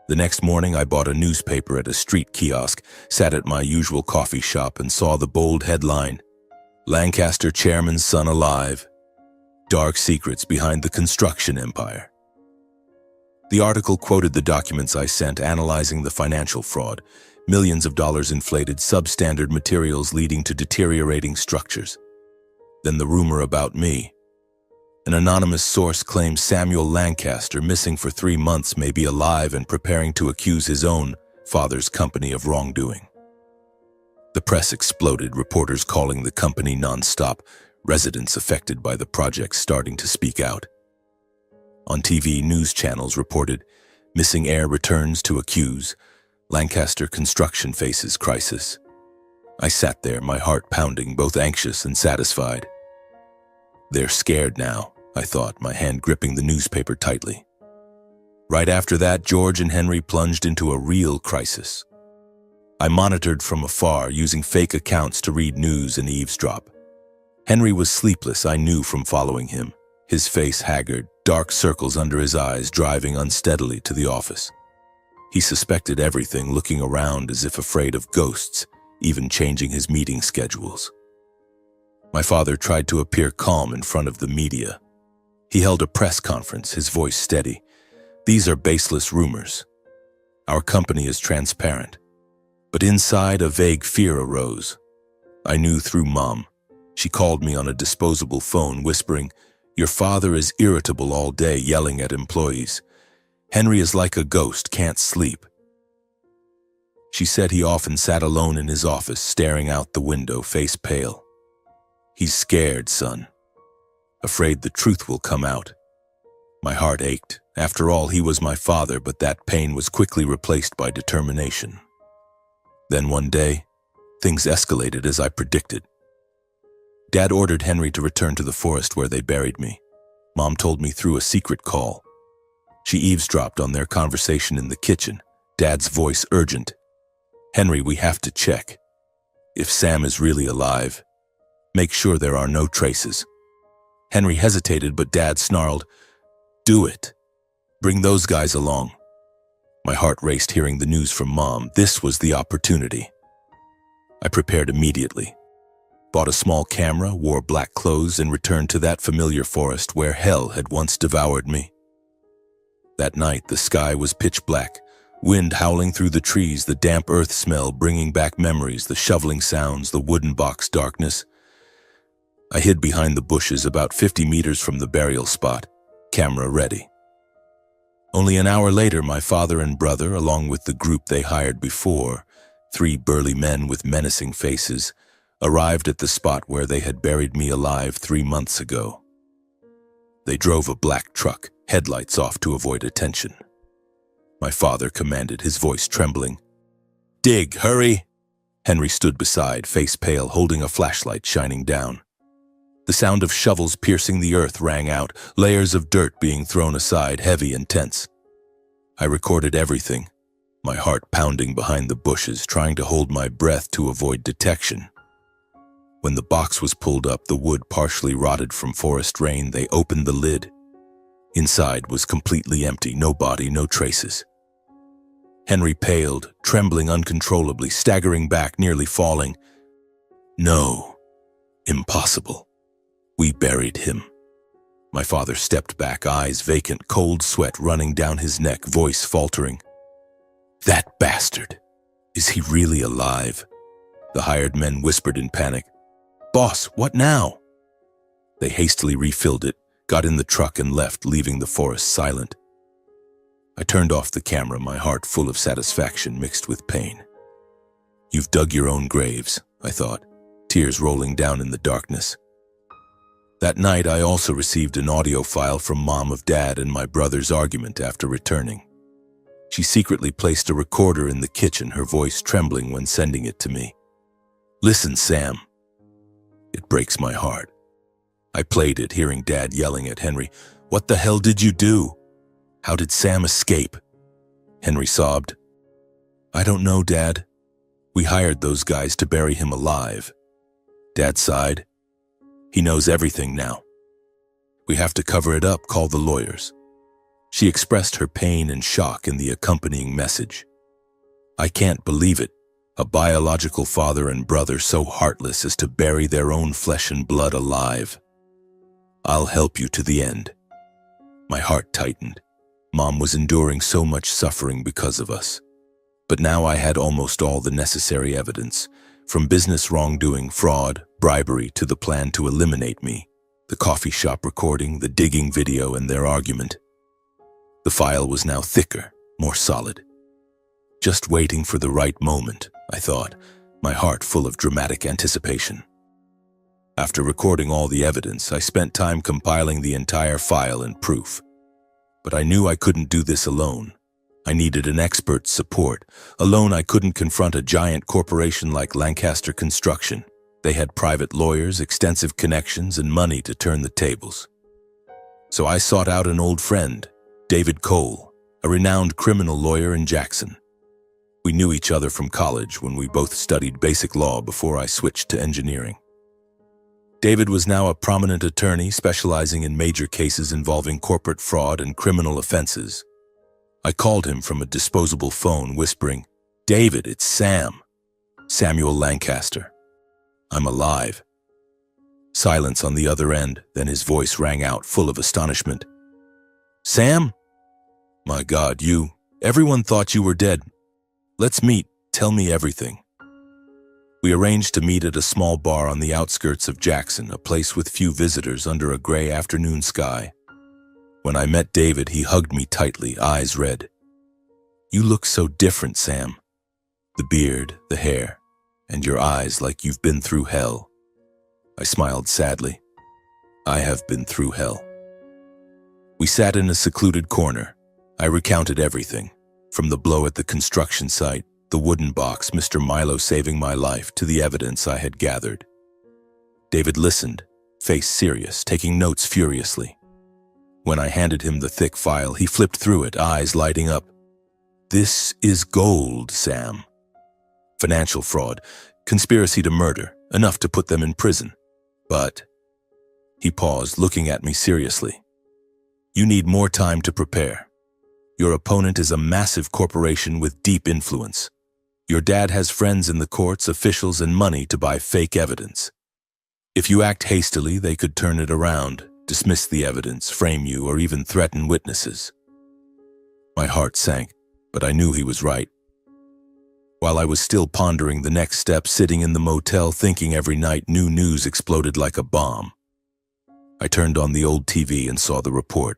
The next morning, I bought a newspaper at a street kiosk, sat at my usual coffee shop, and saw the bold headline, "Lancaster Chairman's Son Alive. Dark Secrets Behind the Construction Empire." The article quoted the documents I sent analyzing the financial fraud, millions of dollars inflated, substandard materials leading to deteriorating structures. Then the rumor about me. An anonymous source claims Samuel Lancaster, missing for 3 months, may be alive and preparing to accuse his own father's company of wrongdoing. The press exploded, reporters calling the company nonstop, residents affected by the project starting to speak out. On TV, news channels reported, "Missing heir returns to accuse. Lancaster Construction faces crisis." I sat there, my heart pounding, both anxious and satisfied. They're scared now, I thought, my hand gripping the newspaper tightly. Right after that, George and Henry plunged into a real crisis. I monitored from afar, using fake accounts to read news and eavesdrop. Henry was sleepless, I knew from following him, his face haggard, dark circles under his eyes, driving unsteadily to the office. He suspected everything, looking around as if afraid of ghosts, even changing his meeting schedules. My father tried to appear calm in front of the media. He held a press conference, his voice steady. "These are baseless rumors. Our company is transparent." But inside, a vague fear arose. I knew through Mom. She called me on a disposable phone, whispering, "Your father is irritable all day, yelling at employees. Henry is like a ghost, can't sleep." She said he often sat alone in his office, staring out the window, face pale. "He's scared, son. Afraid the truth will come out." My heart ached. After all, he was my father, but that pain was quickly replaced by determination. Then one day, things escalated as I predicted. Dad ordered Henry to return to the forest where they buried me. Mom told me through a secret call. She eavesdropped on their conversation in the kitchen, Dad's voice urgent. "Henry, we have to check. If Sam is really alive, make sure there are no traces." Henry hesitated, but Dad snarled, "Do it. Bring those guys along." My heart raced hearing the news from Mom. This was the opportunity. I prepared immediately. Bought a small camera, wore black clothes, and returned to that familiar forest where hell had once devoured me. That night, the sky was pitch black, wind howling through the trees, the damp earth smell bringing back memories, the shoveling sounds, the wooden box darkness. I hid behind the bushes about 50 meters from the burial spot, camera ready. Only an hour later, my father and brother, along with the group they hired before, 3 burly men with menacing faces, arrived at the spot where they had buried me alive 3 months ago. They drove a black truck, headlights off to avoid attention. My father commanded, his voice trembling. "Dig, hurry!" Henry stood beside, face pale, holding a flashlight shining down. The sound of shovels piercing the earth rang out, layers of dirt being thrown aside, heavy and tense. I recorded everything, my heart pounding behind the bushes, trying to hold my breath to avoid detection. When the box was pulled up, the wood partially rotted from forest rain, they opened the lid. Inside was completely empty, no body, no traces. Henry paled, trembling uncontrollably, staggering back, nearly falling. "No, impossible. We buried him." My father stepped back, eyes vacant, cold sweat running down his neck, voice faltering. "That bastard! Is he really alive?" The hired men whispered in panic. "Boss, what now?" They hastily refilled it, got in the truck and left, leaving the forest silent. I turned off the camera, my heart full of satisfaction mixed with pain. "You've dug your own graves," I thought, tears rolling down in the darkness. That night, I also received an audio file from Mom of Dad and my brother's argument after returning. She secretly placed a recorder in the kitchen, her voice trembling when sending it to me. "Listen, Sam." It breaks my heart. I played it, hearing Dad yelling at Henry, "What the hell did you do? How did Sam escape?" Henry sobbed. I don't know, Dad. We hired those guys to bury him alive. Dad sighed. He knows everything now. We have to cover it up, call the lawyers. She expressed her pain and shock in the accompanying message. I can't believe it. A biological father and brother so heartless as to bury their own flesh and blood alive. I'll help you to the end. My heart tightened. Mom was enduring so much suffering because of us. But now I had almost all the necessary evidence, from business wrongdoing, fraud, bribery, to the plan to eliminate me, the coffee shop recording, the digging video, and their argument. The file was now thicker, more solid. Just waiting for the right moment, I thought, my heart full of dramatic anticipation. After recording all the evidence, I spent time compiling the entire file and proof. But I knew I couldn't do this alone. I needed an expert's support. Alone, I couldn't confront a giant corporation like Lancaster Construction. They had private lawyers, extensive connections, and money to turn the tables. So I sought out an old friend, David Cole, a renowned criminal lawyer in Jackson. We knew each other from college when we both studied basic law before I switched to engineering. David was now a prominent attorney specializing in major cases involving corporate fraud and criminal offenses. I called him from a disposable phone, whispering, "David, it's Sam. Samuel Lancaster. I'm alive." Silence on the other end, then his voice rang out, full of astonishment. "Sam? My God, you. Everyone thought you were dead. Let's meet. Tell me everything." We arranged to meet at a small bar on the outskirts of Jackson, a place with few visitors under a gray afternoon sky. When I met David, he hugged me tightly, eyes red. "You look so different, Sam. The beard, the hair, and your eyes like you've been through hell." I smiled sadly. I have been through hell. We sat in a secluded corner. I recounted everything, from the blow at the construction site, the wooden box, Mr. Milo saving my life, to the evidence I had gathered. David listened, face serious, taking notes furiously. When I handed him the thick file, he flipped through it, eyes lighting up. "This is gold, Sam. Financial fraud, conspiracy to murder, enough to put them in prison. But..." He paused, looking at me seriously. "You need more time to prepare. Your opponent is a massive corporation with deep influence. Your dad has friends in the courts, officials, and money to buy fake evidence. If you act hastily, they could turn it around, dismiss the evidence, frame you, or even threaten witnesses." My heart sank, but I knew he was right. While I was still pondering the next step, sitting in the motel thinking every night, new news exploded like a bomb. I turned on the old TV and saw the report.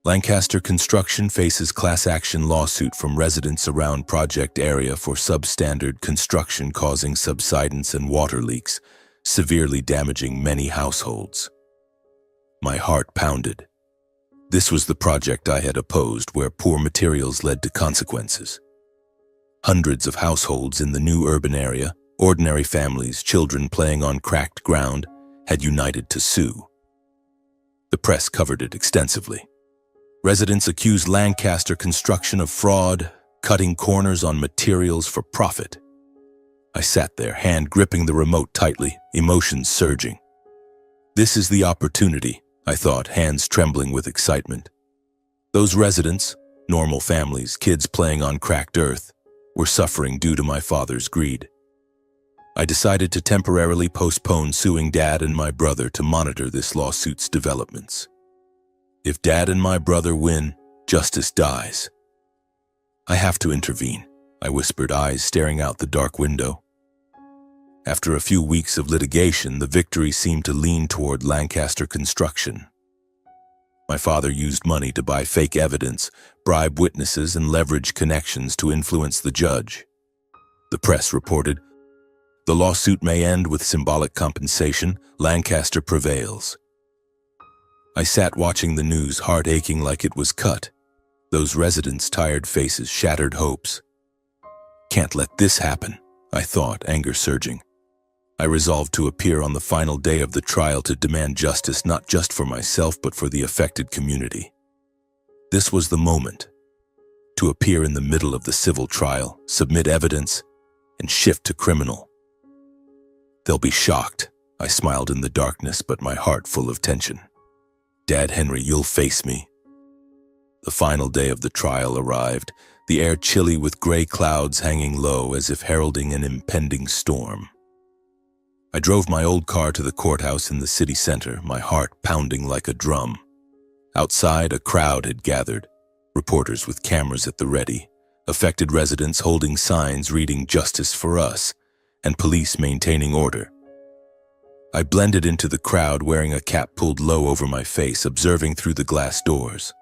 Lancaster Construction faces class action lawsuit from residents around project area for substandard construction causing subsidence and water leaks, severely damaging many households. My heart pounded. This was the project I had opposed, where poor materials led to consequences. Hundreds of households in the new urban area, ordinary families, children playing on cracked ground, had united to sue. The press covered it extensively. Residents accused Lancaster Construction of fraud, cutting corners on materials for profit. I sat there, hand gripping the remote tightly, emotions surging. This is the opportunity, I thought, hands trembling with excitement. Those residents, normal families, kids playing on cracked earth, were suffering due to my father's greed. I decided to temporarily postpone suing Dad and my brother to monitor this lawsuit's developments. If Dad and my brother win, justice dies. I have to intervene, I whispered, eyes staring out the dark window. After a few weeks of litigation, the victory seemed to lean toward Lancaster Construction. My father used money to buy fake evidence, bribe witnesses, and leverage connections to influence the judge. The press reported, "The lawsuit may end with symbolic compensation. Lancaster prevails." I sat watching the news, heart aching like it was cut. Those residents' tired faces, shattered hopes. Can't let this happen, I thought, anger surging. I resolved to appear on the final day of the trial to demand justice, not just for myself but for the affected community. This was the moment. to appear in the middle of the civil trial, submit evidence, and shift to criminal. They'll be shocked. I smiled in the darkness, but my heart full of tension. Dad Henry, you'll face me. The final day of the trial arrived, the air chilly with gray clouds hanging low as if heralding an impending storm. I drove my old car to the courthouse in the city center, my heart pounding like a drum. Outside, a crowd had gathered, reporters with cameras at the ready, affected residents holding signs reading "Justice for Us," and police maintaining order. I blended into the crowd wearing a cap pulled low over my face, observing through the glass doors.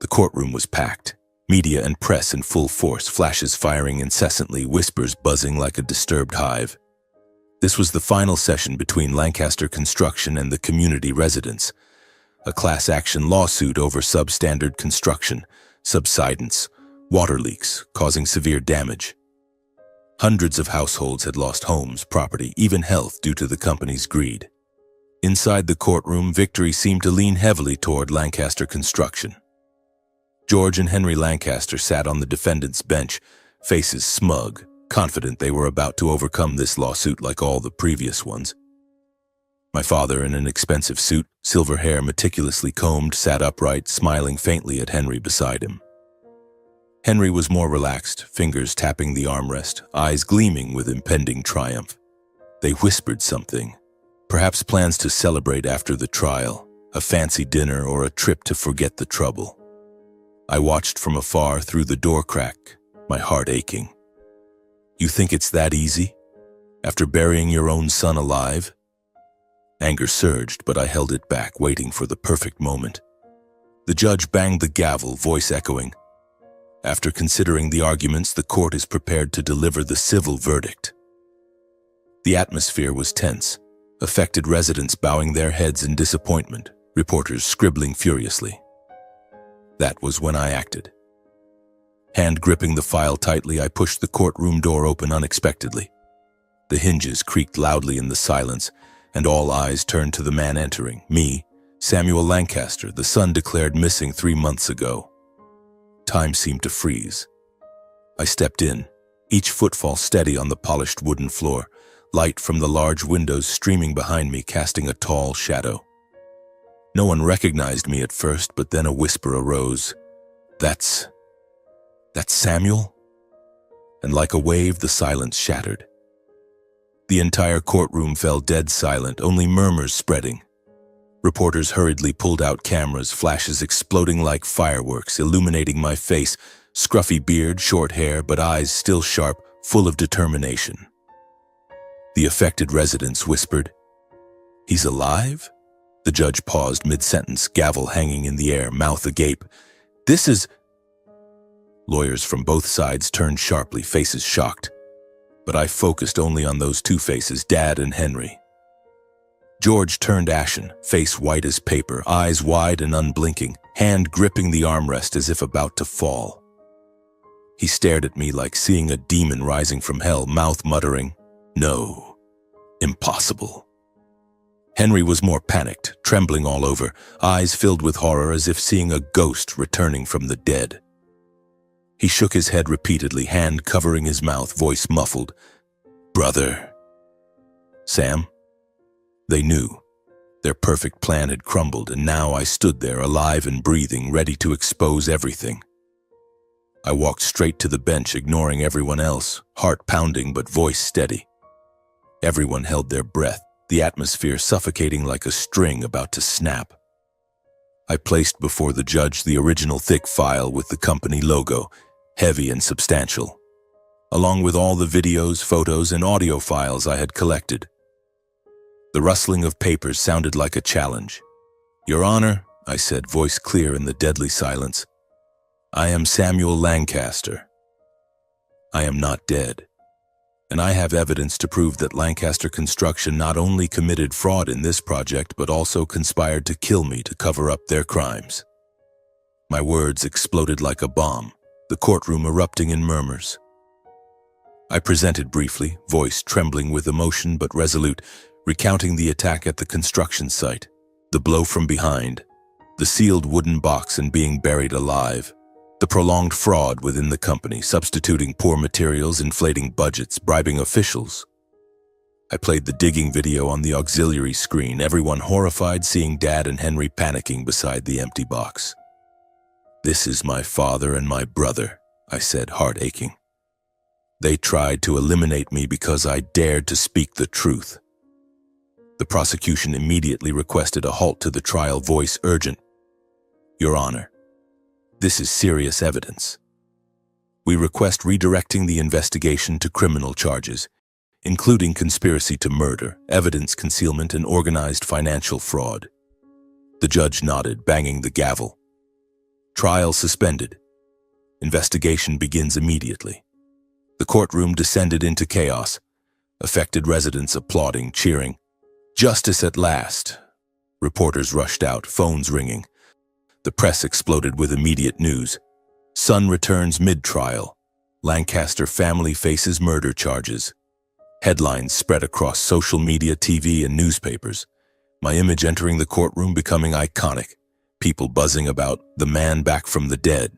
The courtroom was packed, media and press in full force, flashes firing incessantly, whispers buzzing like a disturbed hive. This was the final session between Lancaster Construction and the community residents, a class action lawsuit over substandard construction, subsidence, water leaks causing severe damage. Hundreds of households had lost homes, property, even health due to the company's greed. Inside the courtroom, victory seemed to lean heavily toward Lancaster Construction. George and Henry Lancaster sat on the defendant's bench, faces smug, confident they were about to overcome this lawsuit like all the previous ones. My father, in an expensive suit, silver hair meticulously combed, sat upright, smiling faintly at Henry beside him. Henry was more relaxed, fingers tapping the armrest, eyes gleaming with impending triumph. They whispered something, perhaps plans to celebrate after the trial, a fancy dinner or a trip to forget the trouble. I watched from afar through the door crack, my heart aching. You think it's that easy? After burying your own son alive? Anger surged, but I held it back, waiting for the perfect moment. The judge banged the gavel, voice echoing. After considering the arguments, the court is prepared to deliver the civil verdict. The atmosphere was tense, affected residents bowing their heads in disappointment, reporters scribbling furiously. That was when I acted. Hand gripping the file tightly, I pushed the courtroom door open unexpectedly. The hinges creaked loudly in the silence, and all eyes turned to the man entering, me, Samuel Lancaster, the son declared missing 3 months ago. Time seemed to freeze. I stepped in, each footfall steady on the polished wooden floor, light from the large windows streaming behind me, casting a tall shadow. No one recognized me at first, but then a whisper arose. That's Samuel? And like a wave, the silence shattered. The entire courtroom fell dead silent, only murmurs spreading. Reporters hurriedly pulled out cameras, flashes exploding like fireworks, illuminating my face, scruffy beard, short hair, but eyes still sharp, full of determination. The affected residents whispered, "He's alive?" The judge paused mid-sentence, gavel hanging in the air, mouth agape. "This is..." Lawyers from both sides turned sharply, faces shocked. But I focused only on those two faces, Dad and Henry. George turned ashen, face white as paper, eyes wide and unblinking, hand gripping the armrest as if about to fall. He stared at me like seeing a demon rising from hell, mouth muttering, "No, impossible." Henry was more panicked, trembling all over, eyes filled with horror as if seeing a ghost returning from the dead. He shook his head repeatedly, hand covering his mouth, voice muffled. "Brother." "Sam?" They knew. Their perfect plan had crumbled, and now I stood there, alive and breathing, ready to expose everything. I walked straight to the bench, ignoring everyone else, heart pounding but voice steady. Everyone held their breath, the atmosphere suffocating like a string about to snap. I placed before the judge the original thick file with the company logo, heavy and substantial, along with all the videos, photos, and audio files I had collected. The rustling of papers sounded like a challenge. "Your Honor," I said, voice clear in the deadly silence, "I am Samuel Lancaster. I am not dead, and I have evidence to prove that Lancaster Construction not only committed fraud in this project, but also conspired to kill me to cover up their crimes." My words exploded like a bomb, the courtroom erupting in murmurs. I presented briefly, voice trembling with emotion but resolute, recounting the attack at the construction site, the blow from behind, the sealed wooden box and being buried alive, The prolonged fraud within the company, substituting poor materials, inflating budgets, bribing officials. I played the digging video on the auxiliary screen, everyone horrified seeing Dad and Henry panicking beside the empty box. "This is my father and my brother," I said, heart aching. "They tried to eliminate me because I dared to speak the truth." The prosecution immediately requested a halt to the trial, voice urgent. "Your Honor, this is serious evidence. We request redirecting the investigation to criminal charges, including conspiracy to murder, evidence concealment, and organized financial fraud." The judge nodded, banging the gavel. "Trial suspended. Investigation begins immediately." The courtroom descended into chaos, affected residents applauding, cheering. "Justice at last." Reporters rushed out, phones ringing. The press exploded with immediate news. Son returns mid-trial. Lancaster family faces murder charges. Headlines spread across social media, TV, and newspapers. My image entering the courtroom becoming iconic. People buzzing about the man back from the dead.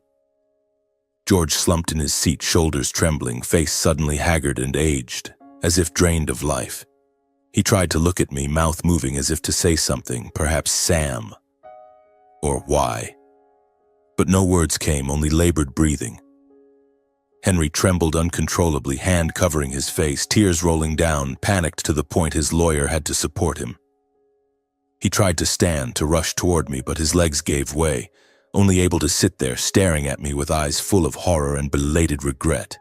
George slumped in his seat, shoulders trembling, face suddenly haggard and aged, as if drained of life. He tried to look at me, mouth moving as if to say something, perhaps Sam, or why. But no words came, only labored breathing. Henry trembled uncontrollably, hand covering his face, tears rolling down, panicked to the point his lawyer had to support him. He tried to stand, to rush toward me, but his legs gave way, only able to sit there staring at me with eyes full of horror and belated regret.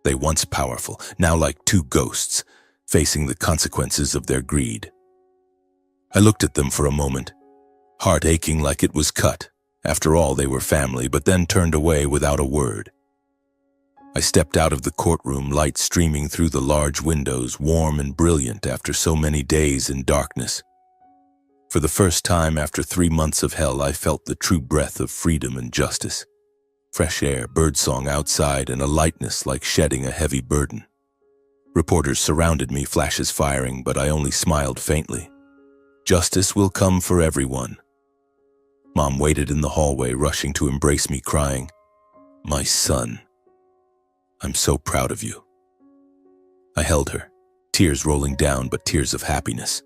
They once powerful, now like two ghosts, facing the consequences of their greed. I looked at them for a moment, heart aching like it was cut. After all, they were family, but then turned away without a word. I stepped out of the courtroom, light streaming through the large windows, warm and brilliant after so many days in darkness. For the first time after 3 months of hell, I felt the true breath of freedom and justice. Fresh air, birdsong outside, and a lightness like shedding a heavy burden. Reporters surrounded me, flashes firing, but I only smiled faintly. Justice will come for everyone. Mom waited in the hallway, rushing to embrace me, crying, "My son, I'm so proud of you." I held her, tears rolling down, but tears of happiness.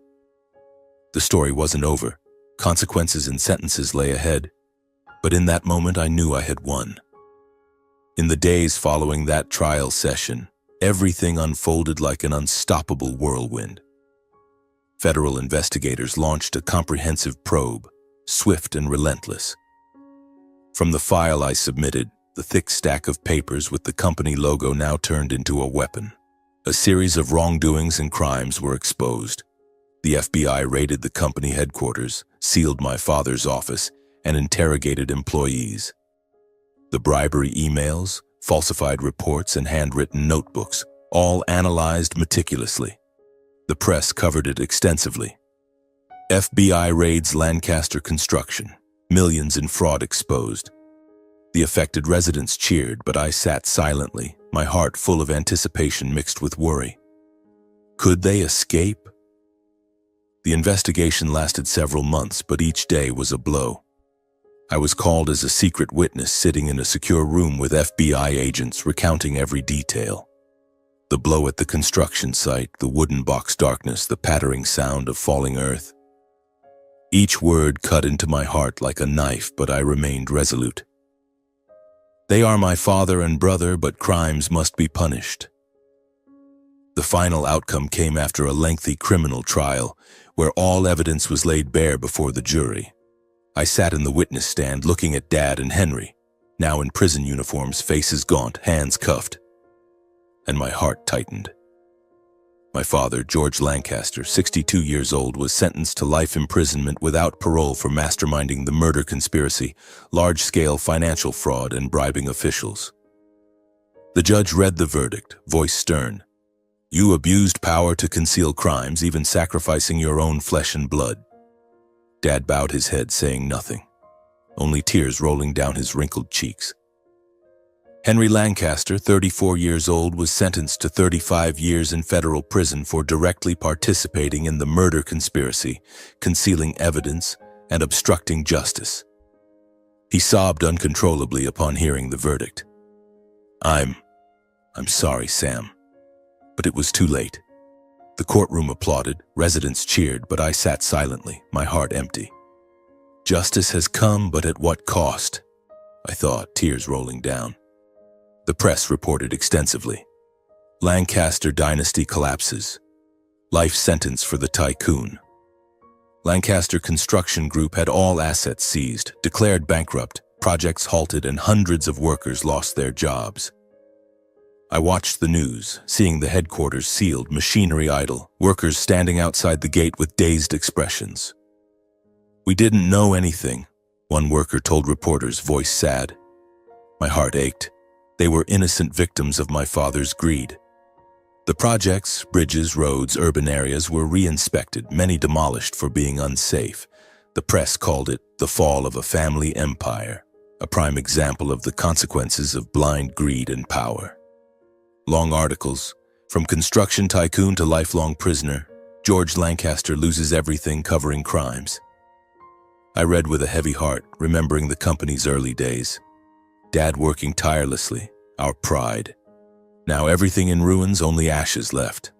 The story wasn't over. Consequences and sentences lay ahead. But in that moment, I knew I had won. In the days following that trial session, everything unfolded like an unstoppable whirlwind. Federal investigators launched a comprehensive probe, swift and relentless. From the file I submitted, the thick stack of papers with the company logo now turned into a weapon. A series of wrongdoings and crimes were exposed. The FBI raided the company headquarters, sealed my father's office, and interrogated employees. The bribery emails, falsified reports, and handwritten notebooks, all analyzed meticulously. The press covered it extensively. FBI raids Lancaster construction, millions in fraud exposed. The affected residents cheered, but I sat silently, my heart full of anticipation mixed with worry. Could they escape? The investigation lasted several months, but each day was a blow. I was called as a secret witness, sitting in a secure room with FBI agents recounting every detail. The blow at the construction site, the wooden box darkness, the pattering sound of falling earth. Each word cut into my heart like a knife, but I remained resolute. They are my father and brother, but crimes must be punished. The final outcome came after a lengthy criminal trial, where all evidence was laid bare before the jury. I sat in the witness stand looking at Dad and Henry, now in prison uniforms, faces gaunt, hands cuffed, and my heart tightened. My father, George Lancaster, 62 years old, was sentenced to life imprisonment without parole for masterminding the murder conspiracy, large-scale financial fraud, and bribing officials. The judge read the verdict, voice stern. You abused power to conceal crimes, even sacrificing your own flesh and blood. Dad bowed his head, saying nothing, only tears rolling down his wrinkled cheeks. Henry Lancaster, 34 years old, was sentenced to 35 years in federal prison for directly participating in the murder conspiracy, concealing evidence, and obstructing justice. He sobbed uncontrollably upon hearing the verdict. I'm sorry, Sam. But it was too late. The courtroom applauded, residents cheered, but I sat silently, my heart empty. Justice has come, but at what cost? I thought, tears rolling down. The press reported extensively. Lancaster dynasty collapses. Life sentence for the tycoon. Lancaster Construction Group had all assets seized, declared bankrupt, projects halted, and hundreds of workers lost their jobs. I watched the news, seeing the headquarters sealed, machinery idle, workers standing outside the gate with dazed expressions. We didn't know anything, one worker told reporters, voice sad. My heart ached. They were innocent victims of my father's greed. The projects, bridges, roads, urban areas were re-inspected, many demolished for being unsafe. The press called it the fall of a family empire, a prime example of the consequences of blind greed and power. Long articles, from construction tycoon to lifelong prisoner, George Lancaster loses everything, covering crimes. I read with a heavy heart, remembering the company's early days. Dad working tirelessly, our pride. Now everything in ruins, only ashes left.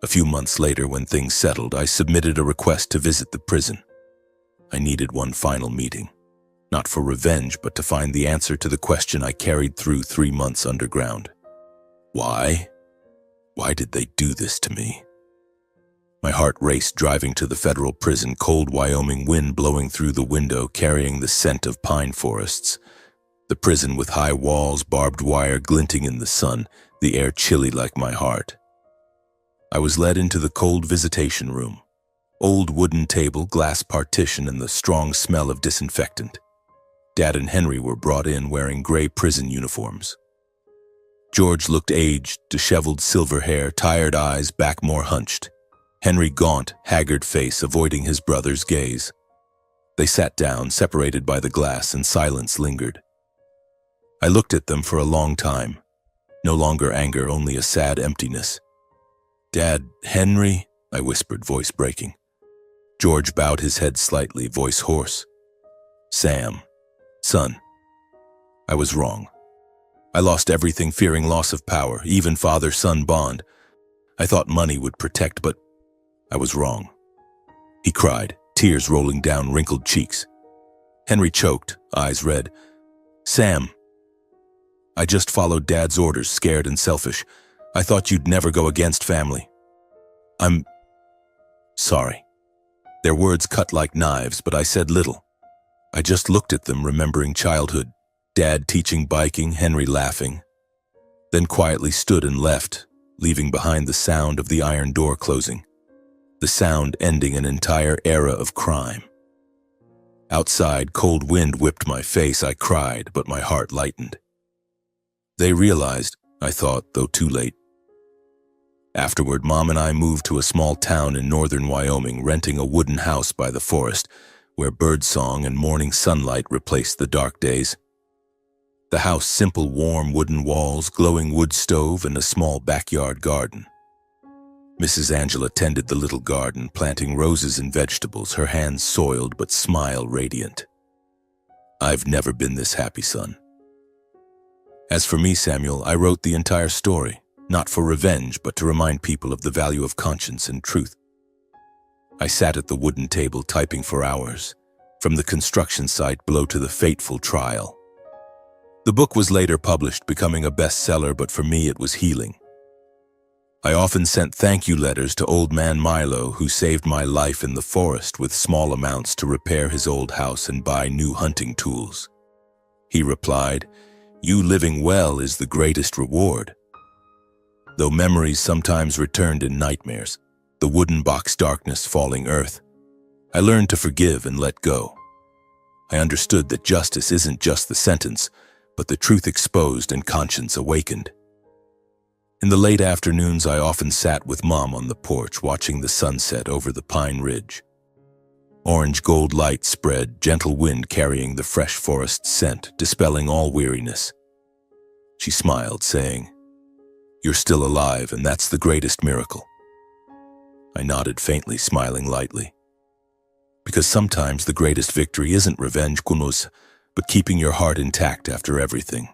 A few months later, when things settled, I submitted a request to visit the prison. I needed one final meeting, not for revenge, but to find the answer to the question I carried through 3 months underground. Why? Why did they do this to me? My heart raced driving to the federal prison, cold Wyoming wind blowing through the window, carrying the scent of pine forests. The prison with high walls, barbed wire glinting in the sun, the air chilly like my heart. I was led into the cold visitation room. Old wooden table, glass partition, and the strong smell of disinfectant. Dad and Henry were brought in wearing gray prison uniforms. George looked aged, disheveled silver hair, tired eyes, back more hunched. Henry gaunt, haggard face, avoiding his brother's gaze. They sat down, separated by the glass, and silence lingered. I looked at them for a long time. No longer anger, only a sad emptiness. Dad, Henry, I whispered, voice breaking. George bowed his head slightly, voice hoarse. Sam, son, I was wrong. I lost everything, fearing loss of power, even father-son bond. I thought money would protect, but I was wrong. He cried, tears rolling down wrinkled cheeks. Henry choked, eyes red. Sam, I just followed Dad's orders, scared and selfish. I thought you'd never go against family. I'm sorry. Their words cut like knives, but I said little. I just looked at them, remembering childhood. Dad teaching biking, Henry laughing. Then quietly stood and left, leaving behind the sound of the iron door closing. The sound ending an entire era of crime. Outside, cold wind whipped my face. I cried, but my heart lightened. They realized, I thought, though too late. Afterward, Mom and I moved to a small town in northern Wyoming, renting a wooden house by the forest, where birdsong and morning sunlight replaced the dark days. The house, simple, warm wooden walls, glowing wood stove, and a small backyard garden. Mrs. Angela tended the little garden, planting roses and vegetables, her hands soiled but smile radiant. I've never been this happy, son. As for me, Samuel, I wrote the entire story, not for revenge, but to remind people of the value of conscience and truth. I sat at the wooden table typing for hours, from the construction site below to the fateful trial. The book was later published, becoming a bestseller, but for me it was healing. I often sent thank you letters to old man Milo, who saved my life in the forest with small amounts to repair his old house and buy new hunting tools. He replied, "You living well is the greatest reward." Though memories sometimes returned in nightmares, the wooden box darkness, falling earth, I learned to forgive and let go. I understood that justice isn't just the sentence, but the truth exposed and conscience awakened. In the late afternoons, I often sat with Mom on the porch, watching the sunset over the pine ridge. Orange gold light spread, gentle wind carrying the fresh forest scent, dispelling all weariness. She smiled, saying, "You're still alive, and that's the greatest miracle." I nodded faintly, smiling lightly. Because sometimes the greatest victory isn't revenge, kunos, but keeping your heart intact after everything.